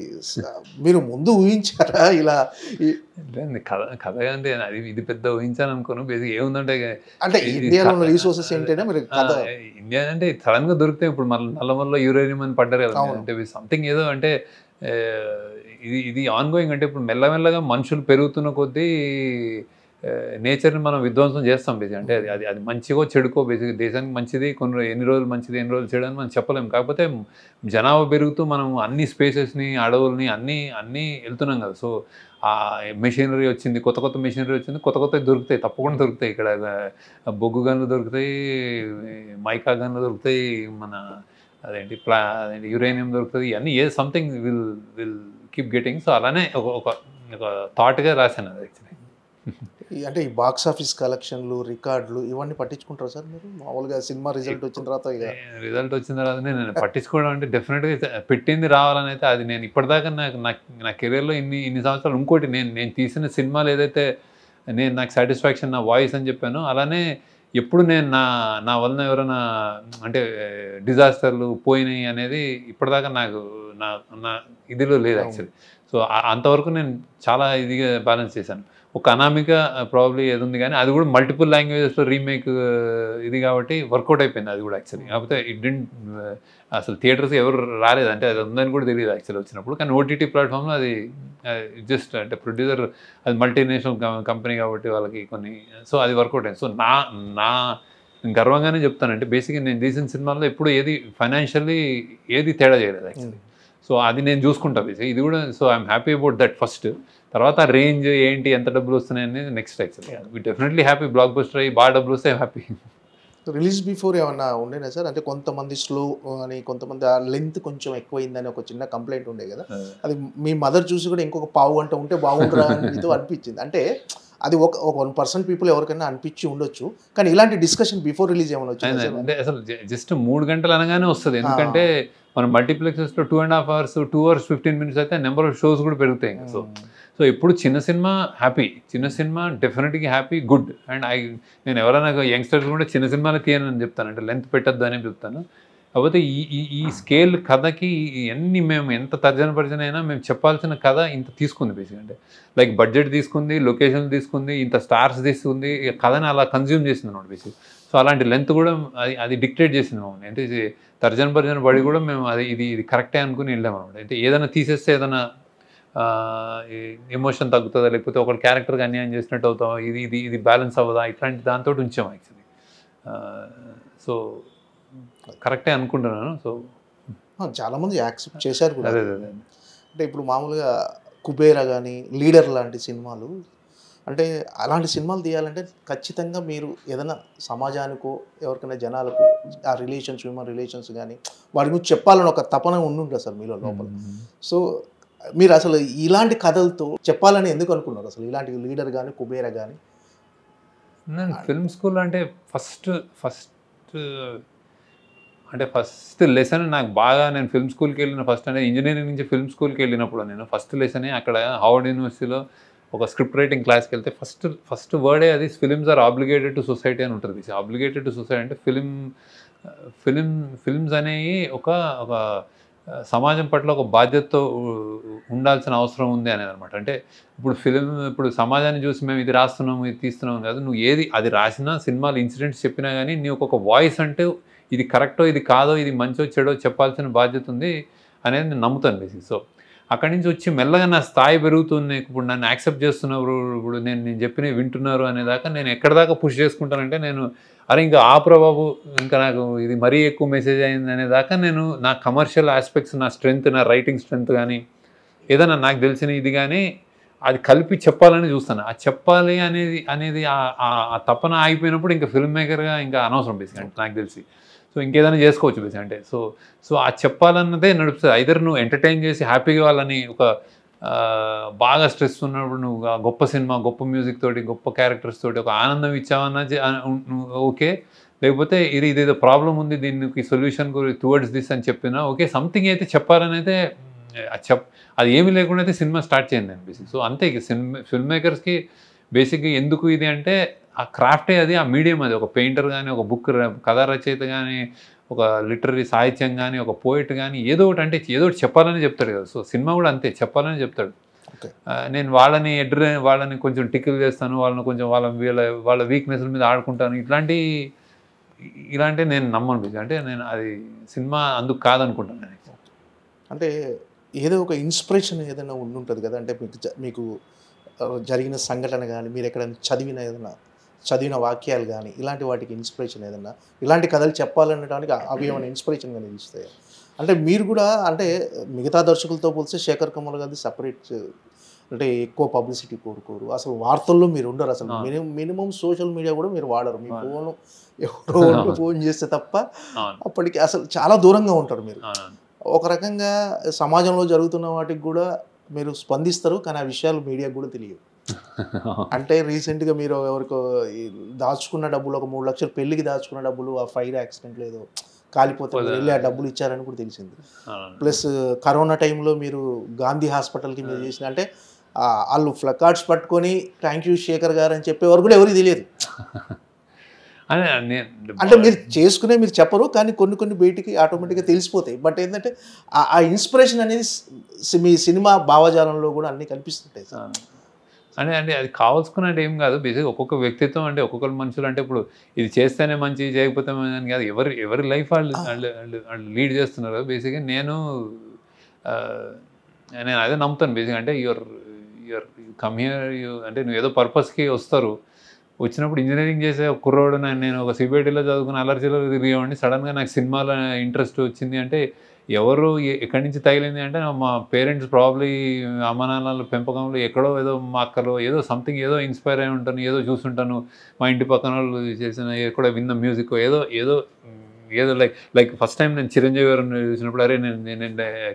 మీరు ముందు ఊహించారా ఇలా కథ కథ అంటే అది ఇది పెద్ద ఊహించాను అనుకోను. బేసిక్ ఏముందంటే అంటే ఇండియాలో ఉన్న రిసోర్సెస్ ఏంటంటే మీరు కథ ఇండియా అంటే సడన్ గా దొరికితే ఇప్పుడు నల్లమల్లో యూరేనియం అని పడ్డారు కదా. అంటే సంథింగ్ ఏదో అంటే ఇది ఆన్ గోయింగ్. అంటే ఇప్పుడు మెల్లమెల్లగా మనుషులు పెరుగుతున్న కొద్దీ నేచర్ని మనం విధ్వంసం చేస్తాం బేసిక్. అంటే అది అది అది మంచిగో చెడుకో బేసిక్ దేశానికి మంచిది ఎన్ని రోజులు మంచిది ఎన్ని రోజులు చెడు అని మనం చెప్పలేము. కాకపోతే జనాభా పెరుగుతూ మనం అన్ని స్పేసెస్ని అడవుల్ని అన్నీ వెళ్తున్నాం కదా. సో ఆ మెషినరీ వచ్చింది, కొత్త కొత్త మెషినరీ వచ్చింది, కొత్త కొత్తవి దొరుకుతాయి, తప్పకుండా దొరుకుతాయి. ఇక్కడ బొగ్గు గన్లు దొరుకుతాయి, మైకా గన్లు దొరుకుతాయి, మన అదేంటి యురేనియం దొరుకుతుంది. ఇవన్నీ something will keep getting. So అలానే ఒక థాట్గా రాశాను అది యాక్చువల్లీ. అంటే ఈ బాక్స్ ఆఫీస్ కలెక్షన్లు రికార్డులు ఇవన్నీ పట్టించుకుంటారు సార్ మీరు? మామూలుగా సినిమా రిజల్ట్ వచ్చిన తర్వాత నేను పట్టించుకోవడం అంటే డెఫినెట్గా పెట్టింది రావాలని అయితే అది నేను ఇప్పటిదాకా నా కెరీర్లో ఇన్ని సంవత్సరాలు ఇంకోటి నేను తీసిన సినిమాలు ఏదైతే నాకు సాటిస్ఫాక్షన్ నా వాయిస్ అని చెప్పాను, అలానే ఎప్పుడు నేను నా వలన ఎవరైనా అంటే డిజాస్టర్లు పోయినాయి అనేది ఇప్పటిదాకా నాకు నా ఇదిలో లేదు యాక్చువల్లీ. సో అంతవరకు నేను చాలా ఇదిగా బ్యాలెన్స్ చేశాను. ఒక అనామిక ప్రాబ్లీ ఏది ఉంది కానీ అది కూడా మల్టిపుల్ లాంగ్వేజెస్లో రీమేక్ ఇది కాబట్టి వర్కౌట్ అయిపోయింది అది కూడా యాక్చువల్లీ. కాకపోతే అసలు థియేటర్స్ ఎవరు రాలేదు, అంటే అది ఉందని కూడా తెలియదు యాక్చువల్లీ వచ్చినప్పుడు. కానీ ఓటీటీ ప్లాట్ఫామ్లో అది జస్ట్ అంటే ప్రొడ్యూసర్ అది మల్టీనేషనల్ కంపెనీ కాబట్టి వాళ్ళకి కొన్ని సో అది వర్కౌట్ అయింది. సో నా గర్వంగానే చెప్తానంటే బేసిక్గా నేను తీసిన సినిమాల్లో ఎప్పుడు ఏది ఫైనాన్షియల్లీ ఏది తేడా చేయలేదు యాక్చువల్లీ. సో అది నేను చూసుకుంటా బేసిక్ ఇది కూడా. So I'm happy about that first. తర్వాత రేంజ్ ఏంటి ఎంత డబ్బులు వస్తున్నాయి అనేది next actually. Definitely happy, block buster అయ్యి బాగా డబ్బులు వస్తే హ్యాపీ. రిలీజ్ బిఫోర్ ఏమన్నా ఉండేనా సార్? అంటే కొంతమంది స్లో అని, కొంతమంది ఆ లెంత్ కొంచెం ఎక్కువైందని ఒక చిన్న కంప్లైంట్ ఉండే కదా. అది మీ మదర్ చూసి కూడా ఇంకొక పావు గంట ఉంటే బాగుంటుందా అని మీతో అనిపించింది. అంటే అది ఒక 1% పీపుల్ ఎవరికైనా అనిపించి ఉండొచ్చు, కానీ ఇలాంటి డిస్కషన్ బిఫోర్ రిలీజ్ ఏమైనా వచ్చింది? అంటే అసలు జస్ట్ 3 గంటలు అనగానే వస్తుంది. ఎందుకంటే మనం మల్టీప్లెక్సెస్లో 2.5 hours 2 hours 15 minutes అయితే నెంబర్ ఆఫ్ షోస్ కూడా పెరుగుతాయి. సో ఎప్పుడు చిన్న సినిమా హ్యాపీ, చిన్న సినిమా డెఫినెట్గా హ్యాపీ, గుడ్. అండ్ నేను ఎవరైనా యంగ్స్టర్స్ కూడా చిన్న సినిమాలు తీయనని చెప్తాను, అంటే లెంత్ పెట్టద్దు అని చెప్తాను. కాకపోతే ఈ స్కేల్ కథకి ఇవన్నీ మేము ఎంత తర్జన అయినా మేము చెప్పాల్సిన కథ ఇంత తీసుకుంది బేసిక్. అంటే లైక్ బడ్జెట్ తీసుకుంది, లొకేషన్ తీసుకుంది, ఇంత స్టార్స్ తీసుకుంది, కథని అలా కన్జ్యూమ్ చేసింది అనమాట బేసిక్. సో అలాంటి లెంత్ కూడా అది డిక్టేట్ చేసింది మమ్మల్ని. అంటే తర్జన పడి కూడా మేము ఇది కరెక్టే అనుకుని వెళ్ళాము అనమాట. అంటే ఏదైనా తీసేస్తే ఏదైనా ఎమోషన్ తగ్గుతుందా, లేకపోతే ఒక క్యారెక్టర్కి అన్యాయం చేసినట్టు అవుతాం, ఇది బ్యాలెన్స్ అవ్వదా, ఇట్లాంటి దాంతో ఉంచాము యాక్చువల్లీ. సో కరెక్టే అనుకుంటున్నాను. సో చాలామంది యాక్సెప్ట్ చేశారు కూడా. అంటే ఇప్పుడు మామూలుగా కుబేరా కానీ లీడర్ లాంటి సినిమాలు, అంటే అలాంటి సినిమాలు తీయాలంటే ఖచ్చితంగా మీరు ఏదైనా సమాజానికో ఎవరికైనా జనాలకు ఆ రిలేషన్స్, హ్యూమన్ రిలేషన్స్ కానీ వాటి గురించి చెప్పాలని ఒక తపన ఉండుంటుంది సార్ మీలో లోపల. సో మీరు అసలు ఇలాంటి కథలతో చెప్పాలని ఎందుకు అనుకున్నారు అసలు? ఇలాంటి లీడర్ కానీ కుబేరా కానీ. నేను ఫిల్మ్ స్కూల్ అంటే ఫస్ట్ లెసన్ నాకు బాగా, నేను ఫిల్మ్ స్కూల్కి వెళ్ళిన ఫస్ట్ అంటే ఇంజనీరింగ్ నుంచి ఫిల్మ్ స్కూల్కి వెళ్ళినప్పుడు నేను ఫస్ట్ లెసనే అక్కడ హార్వర్డ్ యూనివర్సిటీలో ఒక స్క్రిప్ట్ రైటింగ్ క్లాస్కి వెళ్తే ఫస్ట్ వర్డే అది films are obligated to society అని ఉంటుంది. ఆబ్లిగేటెడ్ టు సొసైటీ అంటే ఫిల్మ్స్ అనేవి ఒక సమాజం పట్ల ఒక బాధ్యతతో ఉండాల్సిన అవసరం ఉంది అనేది అనమాట. అంటే ఇప్పుడు సమాజాన్ని చూసి మేము ఇది రాస్తున్నాము ఇది తీస్తున్నాము కాదు, నువ్వు ఏది అది రాసినా సినిమాలు ఇన్సిడెంట్స్ చెప్పినా కానీ నీకు ఒక వాయిస్ అంటే ఇది కరెక్టో ఇది కాదో ఇది మంచో చెడో చెప్పాల్సిన బాధ్యత ఉంది అనేది నేను నమ్ముతాను బేసిక్. సో అక్కడి నుంచి వచ్చి మెల్లగా నా స్థాయి పెరుగుతుంది. ఇప్పుడు నన్ను యాక్సెప్ట్ చేస్తున్నారు, ఇప్పుడు నేను చెప్పినవి వింటున్నారు అనేదాకా నేను ఎక్కడ దాకా పుష్ చేసుకుంటానంటే నేను ఇంకా బాబు ఇంకా నాకు ఇది మరీ ఎక్కువ మెసేజ్ అయింది అనేదాకా నేను నా కమర్షియల్ ఆస్పెక్ట్స్, నా స్ట్రెంగ్త్, నా రైటింగ్ స్ట్రెంగ్త్ కానీ ఏదైనా నాకు తెలిసిన ఇది కానీ అది కలిపి చెప్పాలని చూస్తాను. ఆ చెప్పాలి అనేది ఆ తపన ఆగిపోయినప్పుడు ఇంకా ఫిల్మ్ మేకర్గా ఇంకా అనవసరం బేసిక్ అంటే నాకు తెలిసి. సో ఇంకేదైనా చేసుకోవచ్చు బేసిక్ అంటే. సో ఆ చెప్పాలన్నదే నడుపుతుంది. ఐదర్ నువ్వు ఎంటర్టైన్ చేసి హ్యాపీగా వాళ్ళని ఒక బాగా స్ట్రెస్ ఉన్నప్పుడు నువ్వు గొప్ప సినిమా, గొప్ప మ్యూజిక్ తోటి, గొప్ప క్యారెక్టర్స్ తోటి ఒక ఆనందం ఇచ్చావన్నా ఓకే, లేకపోతే ఇదేదో ప్రాబ్లం ఉంది దీనికి సొల్యూషన్ టువర్డ్స్ దిస్ అని చెప్పినా ఓకే, సంథింగ్ అయితే చెప్పాలని అయితే అది ఏమీ లేకుండా అయితే సినిమా స్టార్ట్ చేయండి నేను బేసిక్. సో అంతే ఫిల్మ్ మేకర్స్కి బేసిక్గా ఎందుకు ఇది అంటే ఆ క్రాఫ్టే అది, ఆ మీడియం అది. ఒక పెయింటర్ కానీ, ఒక బుక్ కథా రచయిత కానీ, ఒక లిటరరీ సాహిత్యం కానీ ఒక పోయిట్ కానీ ఏదో ఒకటి అంటే ఏదో ఒకటి చెప్పాలని చెప్తాడు కదా. సో సినిమా కూడా అంతే, చెప్పాలని చెప్తాడు. నేను వాళ్ళని కొంచెం టికిల్ చేస్తాను, వాళ్ళని కొంచెం వాళ్ళ వీక్నెస్ల మీద ఆడుకుంటాను, ఇలాంటి నేను నమ్మను. అంటే నేను అది సినిమా అందుకు కాదనుకుంటాను నేను. అంటే ఏదో ఒక ఇన్స్పిరేషన్ ఏదైనా ఉండుంటుంది కదా, అంటే మీకు జరిగిన సంఘటన కానీ, మీరు ఎక్కడైనా చదివిన వాక్యాలు కానీ, ఇలాంటి వాటికి ఇన్స్పిరేషన్ ఏదన్నా, ఇలాంటి కథలు చెప్పాలనడానికి అవి ఏమైనా ఇన్స్పిరేషన్ కానీ ఇస్తాయి. అంటే మీరు కూడా అంటే మిగతా దర్శకులతో పోలిస్తే శేఖర్ కమల్ గారిది సపరేట్, అంటే ఎక్కువ పబ్లిసిటీ కోరుకోరు, అసలు వార్తల్లో మీరు ఉండరు, అసలు మినిమం సోషల్ మీడియా కూడా మీరు వాడరు. మీ ఫోన్ ఎవరో ఫోన్ చేస్తే తప్ప అప్పటికి అసలు చాలా దూరంగా ఉంటారు మీరు. ఒక రకంగా సమాజంలో జరుగుతున్న వాటికి కూడా మీరు స్పందిస్తారు, కానీ ఆ విషయాలు మీడియాకు కూడా తెలియవు. అంటే రీసెంట్గా మీరు ఎవరికో దాచుకున్న డబ్బులు, ఒక 3 లక్షలు పెళ్లికి దాచుకున్న డబ్బులు ఆ ఫైర్ యాక్సిడెంట్లో ఏదో కాలిపోతే వెళ్ళి ఆ డబ్బులు ఇచ్చారని కూడా తెలిసింది. ప్లస్ కరోనా టైంలో మీరు గాంధీ హాస్పిటల్కి మీరు చేసిన, అంటే వాళ్ళు ప్లకార్డ్స్ పట్టుకొని థ్యాంక్ యూ శేఖర్ గారు అని చెప్పేవారు కూడా ఎవరికి తెలియదు. అంటే మీరు చేసుకునే మీరు చెప్పరు, కానీ కొన్ని బయటికి ఆటోమేటిక్గా తెలిసిపోతాయి. బట్ ఏంటంటే ఆ ఇన్స్పిరేషన్ అనేది మీ సినిమా భావజాలంలో కూడా అన్నీ కనిపిస్తుంటాయి. అంటే అది కావాల్సుకున్నట్టు ఏం కాదు. బేసిక్గా ఒక్కొక్క వ్యక్తిత్వం, అంటే ఒక్కొక్కరు మనుషులు, అంటే ఇప్పుడు ఇది చేస్తేనే మంచి, చేయకపోతే అని కాదు, ఎవరి లైఫ్ వాళ్ళు లీడ్ చేస్తున్నారు. బేసిక్గా నేను అదే నమ్ముతాను. బేసిక్గా అంటే యువర్ కమ్ హియర్, అంటే నువ్వు ఏదో పర్పస్కి వస్తారు. వచ్చినప్పుడు ఇంజనీరింగ్ చేసే ఒక కుర్రోడు, నేను ఒక సిబిఐటీలో చదువుకుని అల్లర్చిల్లర తిరిగేవాడిని, సడన్గా నాకు సినిమాలో ఇంట్రెస్ట్ వచ్చింది అంటే ఎవరు ఎక్కడి నుంచి తగిలింది అంటే మా పేరెంట్స్ ప్రాబ్లీ అమ్మ నాన్నల పెంపకంలో ఎక్కడో ఏదో మా అక్కలో ఏదో సంథింగ్ ఏదో ఇన్స్పైర్ అయి ఉంటాను, ఏదో చూస్తుంటాను, మా ఇంటి పక్కన వాళ్ళు చేసిన ఎక్కడో విన్న మ్యూజిక్ ఏదో లైక్ ఫస్ట్ టైం నేను చిరంజీవి గారిని చూసినప్పుడు అరే నేను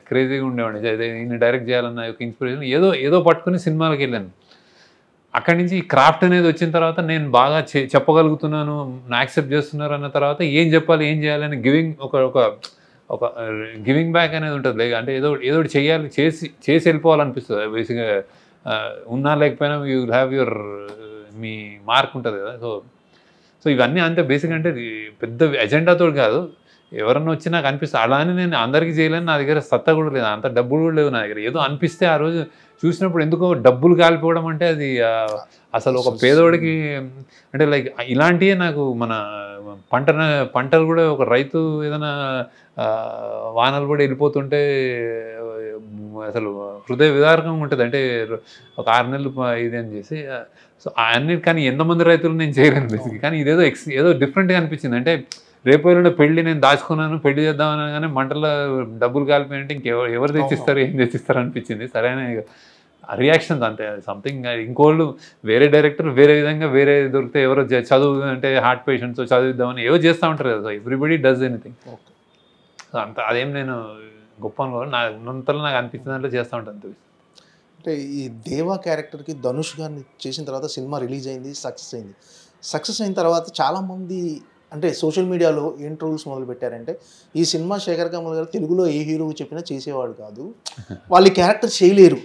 క్రేజీగా ఉండేవాడిని, ఈయన డైరెక్ట్ చేయాలన్న ఒక ఇన్స్పిరేషన్ ఏదో పట్టుకుని సినిమాలకు వెళ్ళాను. అక్కడి నుంచి ఈ క్రాఫ్ట్ అనేది వచ్చిన తర్వాత నేను బాగా చెప్పగలుగుతున్నాను, యాక్సెప్ట్ చేస్తున్నారు అన్న తర్వాత ఏం చెప్పాలి, ఏం చేయాలని ఒక గివింగ్ బ్యాక్ అనేది ఉంటుంది. అంటే ఏదో చేయాలి, చేసి వెళ్ళిపోవాలనిపిస్తుంది. బేసిక్గా ఉన్నా లేకపోయినా you have your me mark ఉంటుంది కదా. సో ఇవన్నీ అంతే బేసిక్. అంటే పెద్ద ఎజెండాతో కాదు, ఎవరన్నా వచ్చి నాకు అనిపిస్తుంది. అలా అని నేను అందరికీ చేయలేను, నా దగ్గర సత్తా కూడా లేదు, అంత డబ్బులు కూడా లేవు నా దగ్గర. ఏదో అనిపిస్తే ఆ రోజు చూసినప్పుడు ఎందుకో డబ్బులు కాలిపోవడం అంటే అది అసలు ఒక పేదోడికి, అంటే లైక్ ఇలాంటివే నాకు మన పంటలు కూడా ఒక రైతు ఏదైనా వానలు కూడా వెళ్ళిపోతుంటే అసలు హృదయ విదారకంగా ఉంటుంది. అంటే ఒక 6 నెలలు ఇది అని చేసి సో అన్నిటి, కానీ ఎంతమంది రైతులు నేను చేయలేను బేసిక్. కానీ ఇదేదో ఏదో డిఫరెంట్గా అనిపించింది. అంటే రేపు వెళ్ళిన పెళ్లి నేను దాచుకున్నాను, పెళ్లి చేద్దామని, కానీ మంటల్లో డబ్బులు కాలిపోయింటే ఎవరు తెచ్చిస్తారు, ఏం తెచ్చిస్తారు అనిపించింది. సరైన రియాక్షన్స్ అంతే, సంథింగ్. ఇంకోళ్ళు వేరే డైరెక్టర్ వేరే విధంగా వేరే దొరికితే ఎవరో చదువు అంటే హార్ట్ పేషెంట్స్ చదివిద్దామని ఏవో చేస్తూ ఉంటారు కదా. Everybody does anything. అంత అదేం నేను గొప్ప అనుకోవాలి, నాకు అనిపించిన దాంట్లో చేస్తూ ఉంటాను అంతే. అంటే ఈ దేవా క్యారెక్టర్కి ధనుష్ గారిని చేసిన తర్వాత సినిమా రిలీజ్ అయింది, సక్సెస్ అయిన తర్వాత చాలామంది అంటే సోషల్ మీడియాలో ఏం ట్రోల్స్ మొదలు పెట్టారంటే, ఈ సినిమా శేఖర్ కమల్ గారు తెలుగులో ఏ హీరోకి చెప్పినా చేసేవాడు కాదు, వాళ్ళు క్యారెక్టర్ చేయలేరు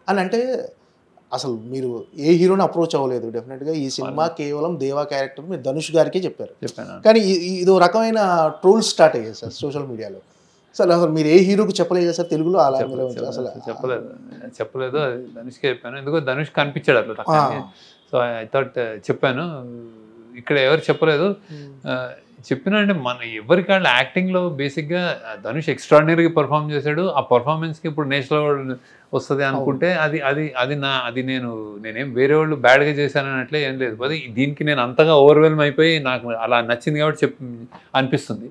అని. అంటే అసలు మీరు ఏ హీరోని అప్రోచ్ అవ్వలేదు. డెఫినెట్గా ఈ సినిమా కేవలం దేవా క్యారెక్టర్ మీరు ధనుష్ గారికే చెప్పారు. కానీ ఇదో రకమైన ట్రోల్స్ స్టార్ట్ అయ్యాయి సార్ సోషల్ మీడియాలో. అసలు మీరు ఏ హీరోకి చెప్పలేదు సార్ తెలుగులో? అలా అసలు చెప్పలేదు, అది ధనుష్కే చెప్పాను. ఎందుకో ధనుష్ కనిపించాడు అట్లా. సో ఐ థాట్ చెప్పాను. ఇక్కడ ఎవరు చెప్పలేదు. చెప్పినా అంటే మన ఎవరికి వాళ్ళు యాక్టింగ్లో బేసిక్గా ధనుష్ ఎక్స్ట్రాడినరీగా పర్ఫామ్ చేశాడు. ఆ పర్ఫార్మెన్స్కి ఇప్పుడు నేషనల్ అవార్డు వస్తుంది అనుకుంటే అది నేనేం వేరే వాళ్ళు బ్యాడ్గా చేశాను అన్నట్లే ఏం లేదు. అది దీనికి నేను అంతగా ఓవర్వెల్మ్ అయిపోయి నాకు అలా నచ్చింది కాబట్టి అనిపిస్తుంది.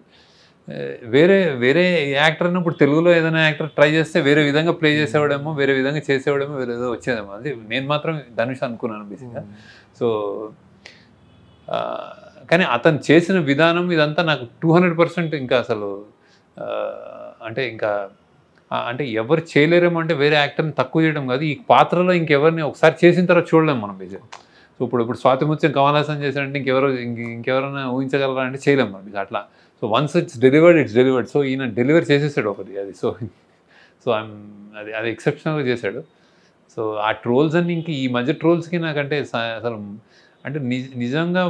వేరే యాక్టర్ని ఇప్పుడు తెలుగులో ఏదైనా యాక్టర్ ట్రై చేస్తే వేరే విధంగా ప్లే చేసేవాడేమో, వేరే విధంగా చేసేవాడేమో, వేరే ఏదో వచ్చేదేమో. అది నేను మాత్రం ధనుష్ అనుకున్నాను బేసిక్గా. సో కానీ అతను చేసిన విధానం ఇదంతా నాకు 200% ఇంకా అసలు అంటే ఎవరు చేయలేరేమో, అంటే వేరే యాక్టర్ని తక్కువ చేయడం కాదు, ఈ పాత్రలో ఇంకెవరిని ఒకసారి చేసిన తర్వాత చూడలేము మనం బేసిక్గా. సో ఇప్పుడు స్వాతి ముత్యం కమల్ హాసన్ చేశారంటే ఇంకెవరైనా ఊహించగలరా అంటే చేయలేము మనం అట్లా. So once it's delivered. So ఈయన డెలివర్ చేసేసాడు ఒకటి అది. సో అది ఎక్సెప్షనల్గా చేశాడు. సో ఆ ట్రోల్స్ అన్ని ఇంక ఈ మధ్య ట్రోల్స్కి నాకంటే అసలు అంటే నిజంగా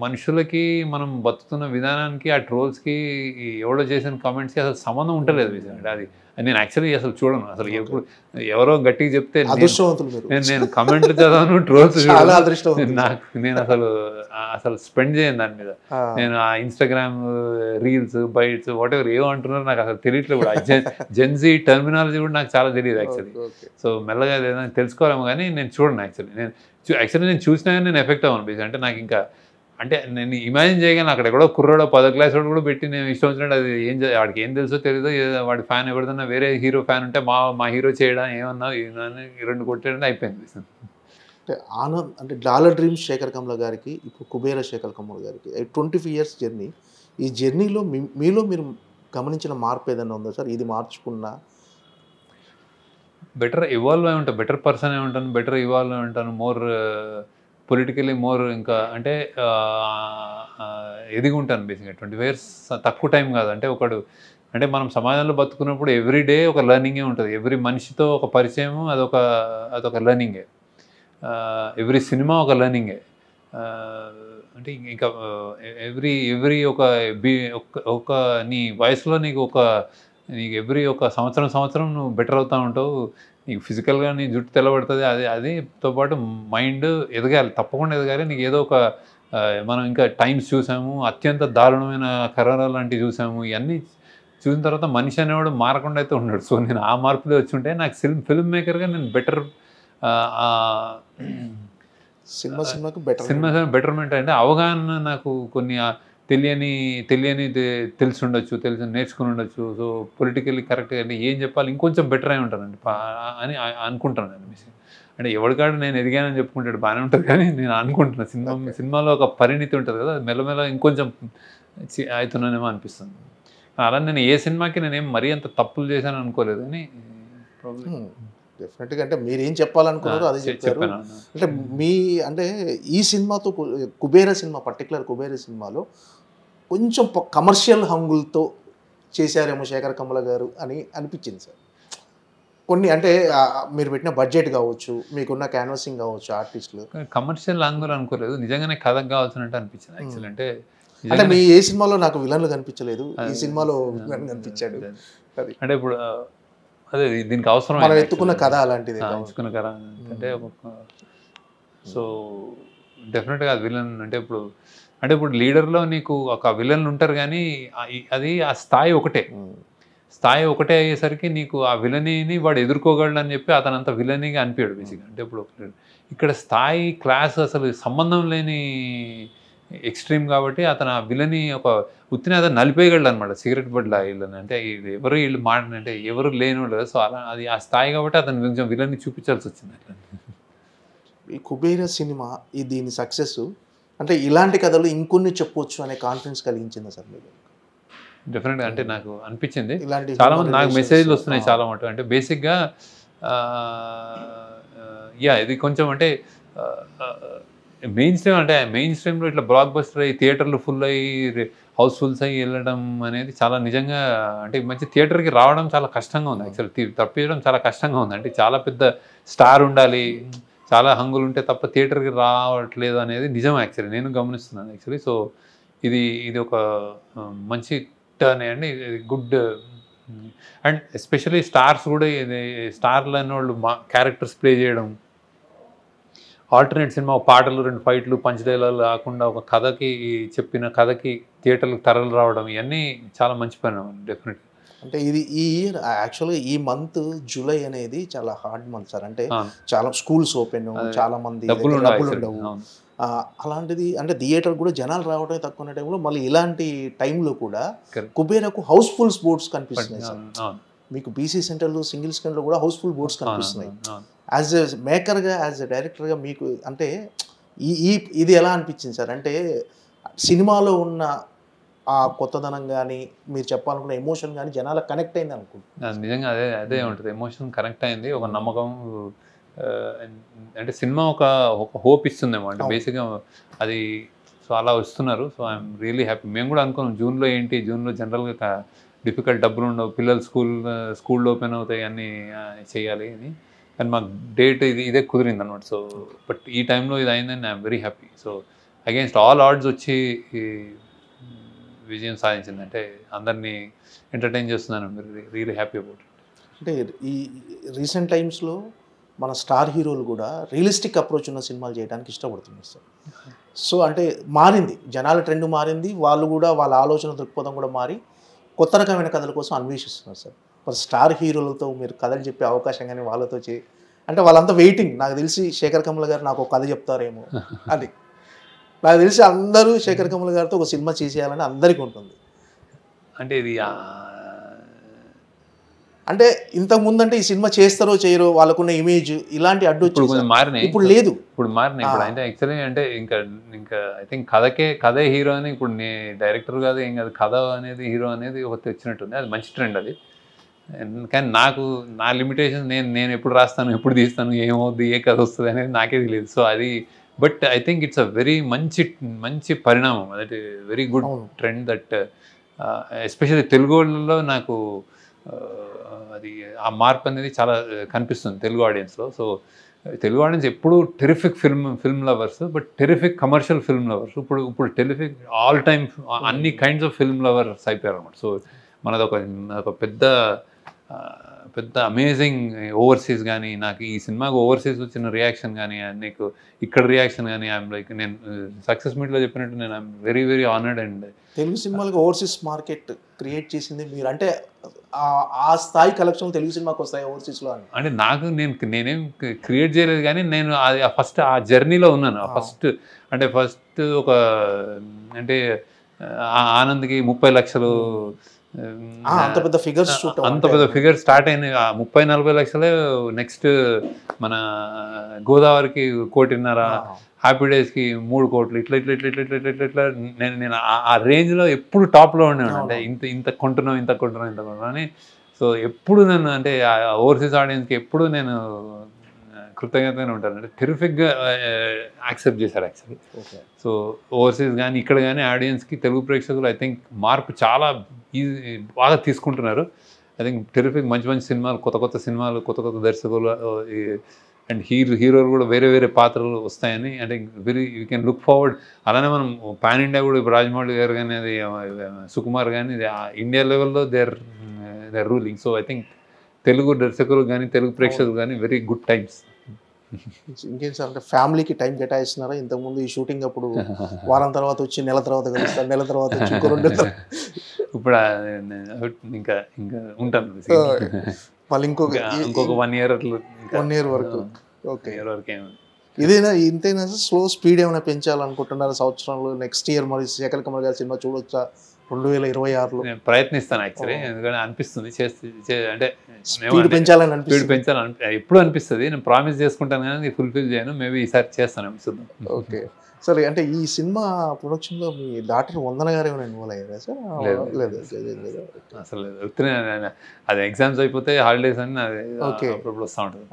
మనుషులకి మనం బతుకుతున్న విధానానికి ఆ ట్రోల్స్కి ఎవడో చేసిన కామెంట్స్కి అసలు సంబంధం ఉంటలేదు. అంటే అది నేను యాక్చువల్లీ అసలు చూడను అసలు. ఎప్పుడు ఎవరో గట్టిగా చెప్తే నేను కమెంట్లు చదవను, ట్రోల్స్ నేను అసలు స్పెండ్ చేయను దాని మీద. నేను ఆ Instagram reels bites whatever ఏమంటున్నారో నాకు అసలు తెలియట్లేదు కూడా. జెన్జీ టర్మినాలజీ కూడా నాకు చాలా తెలియదు యాక్చువల్లీ. సో మెల్లగా ఏదైనా తెలుసుకోవాలేమో కానీ నేను చూడను యాక్చువల్లీ. నేను చూసినా కానీ నేను ఎఫెక్ట్ అవ్వను బేసిక్. అంటే నాకు ఇంకా అంటే నేను ఇమాజిన్ చేయగానే అక్కడ ఎక్కడో కుర్రాడో 10వ క్లాస్ వాడు కూడా పెట్టి నేను ఇష్టం వచ్చినట్టు అది వాడికి ఏం తెలుసో తెలియదో, వాడి ఫ్యాన్ ఎవరిదన్నా వేరే హీరో ఫ్యాన్ ఉంటే మా హీరో చేయడం ఏమన్నా 2 కొట్టేయడం అయిపోయింది. అంటే ఆనంద్ అంటే డాలర్ డ్రీమ్స్ శేఖర్ కమ్ల గారికి ఇప్పుడు కుబేర శేఖర్ కమ్ల గారికి 25 years జర్నీ. ఈ జర్నీలో మీలో మీరు గమనించిన మార్పు ఏదైనా ఉందా సార్? ఇది మార్చుకున్నా బెటర్ ఇవాల్వ్ అయి ఉంటాను, బెటర్ పర్సన్ అయి ఉంటాను, బెటర్ ఇవాల్వ్ అయి ఉంటాను, మోర్ పొలిటికలీ మోర్ ఇంకా అంటే ఎదిగి ఉంటాను బేసిక్గా. 25 years తక్కువ టైం కాదు. అంటే అంటే మనం సమాజంలో బతుకున్నప్పుడు ఎవ్రీడే ఒక లెర్నింగే ఉంటుంది. ఎవ్రీ మనిషితో ఒక పరిచయము అదొక లెర్నింగే. ఎవ్రీ సినిమా ఒక లెర్నింగే. అంటే ఇంకా ఎవ్రీ ఒక నీ వయసులో నీకు ఎవ్రీ ఒక సంవత్సరం నువ్వు బెటర్ అవుతూ ఉంటావు. నీకు ఫిజికల్గా నీ జుట్టు తెల్లబడుతుంది. అదితో పాటు మైండ్ ఎదగాలి, తప్పకుండా ఎదగాలి. నీకు ఏదో ఒక మనం ఇంకా టైమ్స్ చూసాము, అత్యంత దారుణమైన కరోనా లాంటివి చూసాము. ఇవన్నీ చూసిన తర్వాత మనిషి అనేవాడు మారకుండా అయితే ఉన్నాడు. సో నేను ఆ మార్పులో వచ్చి ఉంటే నాకు ఫిల్మ్ మేకర్గా నేను బెటర్ సినిమాకు బెటర్మెంట్ అంటే అవగాహన నాకు కొన్ని తెలియని తెలిసి ఉండొచ్చు, నేర్చుకుని ఉండొచ్చు. సో పొలిటికల్లీ కరెక్ట్గా అంటే ఏం చెప్పాలి ఇంకొంచెం బెటర్ అయి ఉంటానండి అని అనుకుంటాను నేను. అంటే ఎవరికాడు నేను ఎదిగానని చెప్పుకుంటాడు బాగానే ఉంటుంది, కానీ నేను అనుకుంటున్నాను సినిమాలో ఒక పరిణితి ఉంటుంది కదా, మెల్లమెల్ల ఇంకొంచెం అవుతున్నానేమో అనిపిస్తుంది. అలా నేను ఏ సినిమాకి నేనేం మరీ అంత తప్పులు చేశాను అనుకోలేదు. కానీ డెఫినెట్గా అంటే మీరు ఏం చెప్పాలనుకున్నారో అది చెప్పారు. అంటే అంటే ఈ సినిమాతో కుబేర సినిమా పర్టికులర్ కుబేర సినిమాలో కొంచెం కమర్షియల్ హంగులతో చేశారేమో శేఖర్ కమ్ల గారు అని అనిపించింది సార్. కొన్ని అంటే మీరు పెట్టిన బడ్జెట్ కావచ్చు, మీకున్న క్యాన్వాసింగ్ కావచ్చు, ఆర్టిస్టులు కమర్షియల్ హంగులు అనుకోలేదు, నిజంగానే కథకు కావాల్సినట్టు అనిపించింది యాక్చువల్. అంటే మీ ఏ సినిమాలో నాకు విలన్లు కనిపించలేదు, ఈ సినిమాలో విలన్ కనిపించాడు. అంటే ఇప్పుడు అదే దీనికి అవసరం మనం ఎత్తుకున్న కథ అలాంటిది ఎంచుకున్న కథ అంటే సో డెఫినెట్గా అది విలన్ అంటే ఇప్పుడు లీడర్లో నీకు ఒక విలన్లు ఉంటారు, కానీ అది ఆ స్థాయి ఒకటే అయ్యేసరికి నీకు ఆ విలనీని వాడు ఎదుర్కోగలడు అని చెప్పి అతనంత విలనీగా అనిపించాడు బేసిక్గా. అంటే ఇప్పుడు ఇక్కడ స్థాయి క్లాస్ అసలు సంబంధం లేని ఎక్స్ట్రీమ్ కాబట్టి అతను ఆ విలని ఉత్తిని అతను నలిపేయగలడు అనమాట, సిగరెట్ బడ్లా వీళ్ళని. అంటే ఎవరు వీళ్ళు అంటే ఎవరు లేనివాళ్ళు. సో అలా అది ఆ స్థాయి కాబట్టి అతను కొంచెం విలని చూపించాల్సి వచ్చింది అట్లా. ఈ కుబేర సినిమా దీని సక్సెస్ అంటే ఇలాంటి కథలు ఇంకొన్ని చెప్పొచ్చు అనే కాన్ఫిడెన్స్ కలిగించింది సార్ మీకు? డెఫినెట్గా అంటే నాకు అనిపించింది. చాలా మంది నాకు మెసేజ్లు వస్తున్నాయి చాలా మటు. అంటే బేసిక్గా ఇది కొంచెం అంటే మెయిన్ స్ట్రీమ్లో ఇట్లా బ్లాక్ బస్టర్ అయ్యి థియేటర్లు ఫుల్ అయ్యి హౌస్ఫుల్స్ అయ్యి వెళ్ళడం అనేది చాలా నిజంగా అంటే మంచి థియేటర్కి రావడం చాలా కష్టంగా ఉంది యాక్చువల్లీ. తప్పించడం చాలా కష్టంగా ఉంది. అంటే చాలా పెద్ద స్టార్ ఉండాలి, చాలా హంగులు ఉంటే తప్ప థియేటర్కి రావట్లేదు అనేది నిజం యాక్చువల్లీ, నేను గమనిస్తున్నాను యాక్చువల్లీ. సో ఇది ఒక మంచి టర్న్ అండి, గుడ్. అండ్ ఎస్పెషల్లీ స్టార్స్ కూడా స్టార్లు అనే వాళ్ళు క్యారెక్టర్స్ ప్లే చేయడం, ఆల్టర్నేట్ సినిమా పాటలు 2 ఫైట్లు పంచ్ డైలాగులు కాకుండా ఒక చెప్పిన కథకి థియేటర్లకు తరలి రావడం, ఇవన్నీ చాలా మంచి పని డెఫినెట్గా. అంటే ఇది ఈ ఇయర్ యాక్చువల్గా ఈ మంత్ జూలై అనేది చాలా హార్డ్ మంత్ సార్. అంటే చాలా స్కూల్స్ ఓపెన్, చాలా మంది డబ్బులు ఉండవు. అలాంటిది అంటే థియేటర్ కూడా జనాలు రావడమే తక్కువ టైంలో మళ్ళీ ఇలాంటి టైంలో కూడా కుబేరకు హౌస్ఫుల్ బోర్డ్స్ కనిపిస్తున్నాయి సార్. మీకు బీసీ సెంటర్లు సింగిల్ స్క్రీన్లో కూడా హౌస్ఫుల్ బోర్డ్స్ కనిపిస్తున్నాయి. యాజ్ ఎ మేకర్గా, యాజ్ ఎ డైరెక్టర్గా మీకు అంటే ఇది ఎలా అనిపించింది సార్? అంటే సినిమాలో ఉన్న ఆ కొత్తదనం కానీ మీరు చెప్పాలనుకున్న ఎమోషన్ కానీ జనాలకు కనెక్ట్ అయింది అనుకుంటున్నాను. నిజంగా అదే ఉంటుంది, ఎమోషన్ కనెక్ట్ అయింది, ఒక నమ్మకం. అంటే సినిమా ఒక హోప్ ఇస్తుందేమో అంటే బేసిక్గా అది. సో అలా వస్తున్నారు. So I'm really happy. మేము కూడా అనుకున్నాం జూన్లో జనరల్గా డిఫికల్ట్, డబ్బులు ఉండవు, పిల్లలు స్కూల్ ఓపెన్ అవుతాయి, అన్నీ చేయాలి అని. కానీ మాకు డేట్ ఇదే కుదిరింది అనమాట. సో బట్ ఈ టైంలో ఇది అయిందని I'm very happy. So against all ఆర్డ్స్ వచ్చి విజయం సాధించిందంటే అందరినీ ఎంటర్టైన్ చేస్తున్నాను. Really happy about it. అంటే ఈ రీసెంట్ టైమ్స్లో మన స్టార్ హీరోలు కూడా రియలిస్టిక్ అప్రోచ్ ఉన్న సినిమాలు చేయడానికి ఇష్టపడుతున్నారు సార్. సో అంటే మారింది, జనాల ట్రెండ్ మారింది, వాళ్ళు కూడా వాళ్ళ ఆలోచన దృక్పథం కూడా మారి కొత్త రకమైన కథల కోసం అన్వేషిస్తున్నారు సార్. మరి స్టార్ హీరోలతో మీరు కథలు చెప్పే అవకాశం కానీ వాళ్ళతో అంటే వాళ్ళంతా వెయిటింగ్. నాకు తెలిసి శేఖర్ కమల గారు నాకు ఒక కథ చెప్తారేమో అది నాకు తెలిసి అందరూ శేఖర్ కమల గారితో ఒక సినిమా చేసేయాలని అందరికీ ఉంటుంది. అంటే ఇది అంటే ఇంతకు ముందు అంటే ఈ సినిమా చేస్తారో చేయరో వాళ్ళకున్న ఇమేజ్ ఇలాంటి అడ్డు మారినాయి. ఇప్పుడు లేదు, ఇప్పుడు మారినాయి. ఇప్పుడు అంటే యాక్చువల్లీ అంటే ఇంకా ఐ థింక్ కథే హీరో అని ఇప్పుడు డైరెక్టర్ కాదు ఏం కాదు, కథ అనేది హీరో అనేది ఒకటి వచ్చినట్టుంది. అది మంచి ట్రెండ్ అది. కానీ నా లిమిటేషన్ నేను ఎప్పుడు రాస్తాను, ఎప్పుడు తీస్తాను, ఏమవుద్ది, ఏ కథ వస్తుంది అనేది నాకే తెలియదు. సో అది but I think it's a very మంచి పరిణామం. That very good trend that especially Telugu వాళ్ళలో నాకు అది ఆ మార్పు అనేది చాలా కనిపిస్తుంది తెలుగు ఆడియన్స్లో. సో తెలుగు ఆడియన్స్ ఎప్పుడు terrific film lovers, but terrific commercial film lovers. ఇప్పుడు టెరిఫిక్ ఆల్ టైమ్ అన్ని కైండ్స్ ఆఫ్ ఫిల్మ్ లవర్స్ అయిపోయారు అనమాట. సో మనది ఒక పెద్ద అమేజింగ్ ఓవర్సీస్ కానీ, నాకు ఈ సినిమాకి ఓవర్సీస్ వచ్చిన రియాక్షన్ కానీ, నీకు ఇక్కడ రియాక్షన్ కానీ, ఐఎమ్ లైక్ నేను సక్సెస్ మీట్లో చెప్పినట్టు నేను I'm very very honoured. And Telugu సినిమాలకు ఓవర్సీస్ మార్కెట్ క్రియేట్ చేసింది మీరు. అంటే ఆ స్థాయి కలెక్షన్ తెలుగు సినిమాకి వస్తాయి ఓవర్సీస్లో అని అంటే నేనేం క్రియేట్ చేయలేదు, కానీ నేను ఫస్ట్ ఆ జర్నీలో ఉన్నాను. ఫస్ట్ ఒక అంటే ఆనంద్కి 30 లక్షలు అంత పెద్ద ఫిగర్ స్టార్ట్ అయినాయి. 30-40 లక్షలే. నెక్స్ట్ మన గోదావరికి 1.5 కోటి, హ్యాపీ డేస్కి 3 కోట్లు, ఇట్లా నేను ఆ రేంజ్లో ఎప్పుడు టాప్లో ఉండేవాడు. అంటే ఇంత కొంటున్నాం అని. సో ఎప్పుడు నన్ను అంటే ఓవర్సీస్ ఆడియన్స్కి ఎప్పుడు నేను కృతజ్ఞతగానే ఉంటాను. అంటే టెరిఫిక్గా యాక్సెప్ట్ చేశారు యాక్చువల్లీ. సో ఓవర్సీస్ కానీ ఇక్కడ కానీ ఆడియన్స్కి తెలుగు ప్రేక్షకులు ఐ థింక్ మార్పు చాలా బాగా తీసుకుంటున్నారు. ఐ థింక్ టెరిఫిక్ మంచి సినిమాలు, కొత్త సినిమాలు, కొత్త దర్శకులు అండ్ హీరోలు కూడా వేరే పాత్రలు వస్తాయని అంటే యూ కెన్ లుక్ ఫార్వర్డ్. అలానే మనం పాన్ ఇండియా కూడా ఇప్పుడు రాజమౌళి గారు కానీ, అది సుకుమార్ కానీ, ఇండియా లెవెల్లో they are ruling. So I think Telugu దర్శకులు కానీ, తెలుగు ప్రేక్షకులు కానీ వెరీ గుడ్ టైమ్స్. ఇంకేం సార్, అంటే ఫ్యామిలీకి టైం కేటాయిస్తున్నారా? ఇంతకుముందు ఈ షూటింగ్ అప్పుడు వారం తర్వాత వచ్చి నెల తర్వాత కలుస్తారు, నెల తర్వాత వచ్చి ఇంకో 2 నెలలు, ఇప్పుడు ఇంకా ఉంటాను మళ్ళీ ఇంకొక 1 year 1 year వరకు. ఓకే, ఏమి ఇదేనా ఇంతైనా స్లో స్పీడ్ ఏమైనా పెంచాలనుకుంటున్నారా సంవత్సరంలో? నెక్స్ట్ ఇయర్ మరి శేఖర్ కమల్ గారి సినిమా చూడొచ్చా 2026లో? నేను ప్రయత్నిస్తాను యాక్చువల్లీ, ఎందుకంటే అనిపిస్తుంది అంటే స్పీడ్ పెంచాలని ఎప్పుడు అనిపిస్తుంది. నేను ప్రామిస్ చేసుకుంటాను కానీ ఫుల్ఫిల్ చేయను. మేబీ ఈసారి చేస్తాను అనిపిస్తుంది. ఓకే, సరే. అంటే ఈ సినిమా ప్రొడక్షన్లో మీ డాక్టర్ వందన గారు ఏమైనా ఇన్వాల్వ్ అయ్యారా సార్? లేదు అసలు లేదు. అది ఎగ్జామ్స్ అయిపోతే హాలిడేస్ అని అప్పుడప్పుడు వస్తూ ఉంటుంది.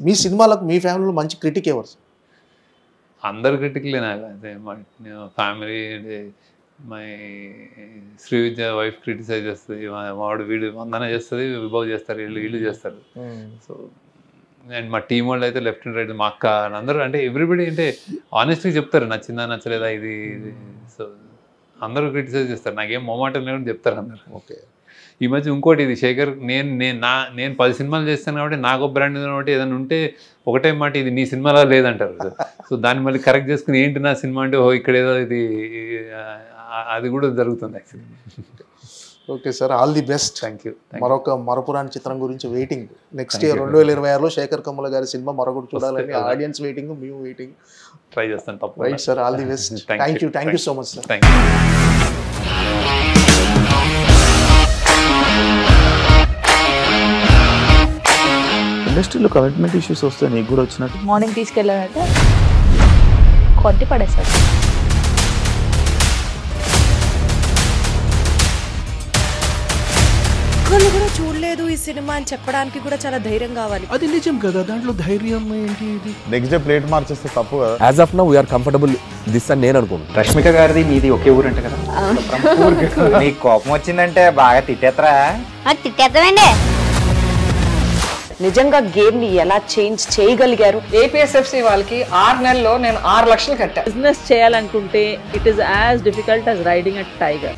మీ సినిమాలకు మీ ఫ్యామిలీలో మంచి క్రిటిక్ ఎవరు సార్? అందరు క్రిటిక్లే నాకు. అదే ఫ్యామిలీ అంటే మై శ్రీవిద్య వైఫ్ క్రిటిసైజ్ చేస్తుంది, వీడు వందన చేస్తుంది, విభవ్ చేస్తారు, వీళ్ళు చేస్తారు. సో అండ్ మా టీం వాళ్ళు అయితే లెఫ్ట్ అండ్ రైట్, మా అక్క అందరూ అంటే ఎవ్రీబడి అంటే ఆనెస్ట్గా చెప్తారు నచ్చిందా నచ్చలేదా ఇది. సో అందరూ క్రిటిసైజ్ చేస్తారు, నాకేం మొమాటం లేదని చెప్తారు అందరు. ఓకే, ఈ మధ్య ఇంకోటి ఇది శేఖర్, నేను 10 సినిమాలు చేస్తాను కాబట్టి నాకు బ్రాండ్ కాబట్టి ఏదైనా ఉంటే ఒకటే మాట, ఇది నీ సినిమాలో లేదంటారు. సో దాన్ని మళ్ళీ కరెక్ట్ చేసుకుని ఏంటి నా సినిమా అంటే ఇక్కడ ఏదో ఇది, అది కూడా జరుగుతుంది actually. Okay sir, all the best. Thank you. మరొక మరపురాని చిత్రం గురించి waiting. Next year 2026లో Sekhar Kammula గారి సినిమా మరొకటి చూడాలని ఆడియన్స్ వెయిటింగ్, మేము వెయిటింగ్. ట్రై చేస్తాను తప్ప. Right sir, all the best. Thank you so much sir. Thank you. ఇండస్ట్రీలో కమిట్మెంట్ ఇష్యూస్ వస్తే నీకు కూడా వచ్చినట్టు? మార్నింగ్ తీసుకెళ్ళాలంటే కొట్టి పడేసాడు. ఒక్కళ్ళు కూడా చూడలేదు ఈ సినిమా అని చెప్పడానికి కూడా చాలా ధైర్యం కావాలి. అది నిజం కదా, దాంట్లో ధైర్యం ఏంటి? ఇది నెక్స్ట్ డే ప్లేట్ మార్చేస్తే తప్పు కదా. As of now we are comfortable this అని నేను అనుకుంటున్నాను. రష్మిక గారిది మీది ఒకే ఊరు అంట కదా? నీకు కోపం వచ్చిందంటే బాగా తిట్టేత్తరా? తిట్టేద్దామండి. నిజంగా గేమ్ ని ఎలా చేంజ్ చేయగలిగారు? ఏపీఎస్ఎఫ్సి వాళ్ళకి 6 నెలల్లో నేను 6 లక్షలు కట్టా. బిజినెస్ చేయాలనుకుంటే it is as difficult as riding a tiger.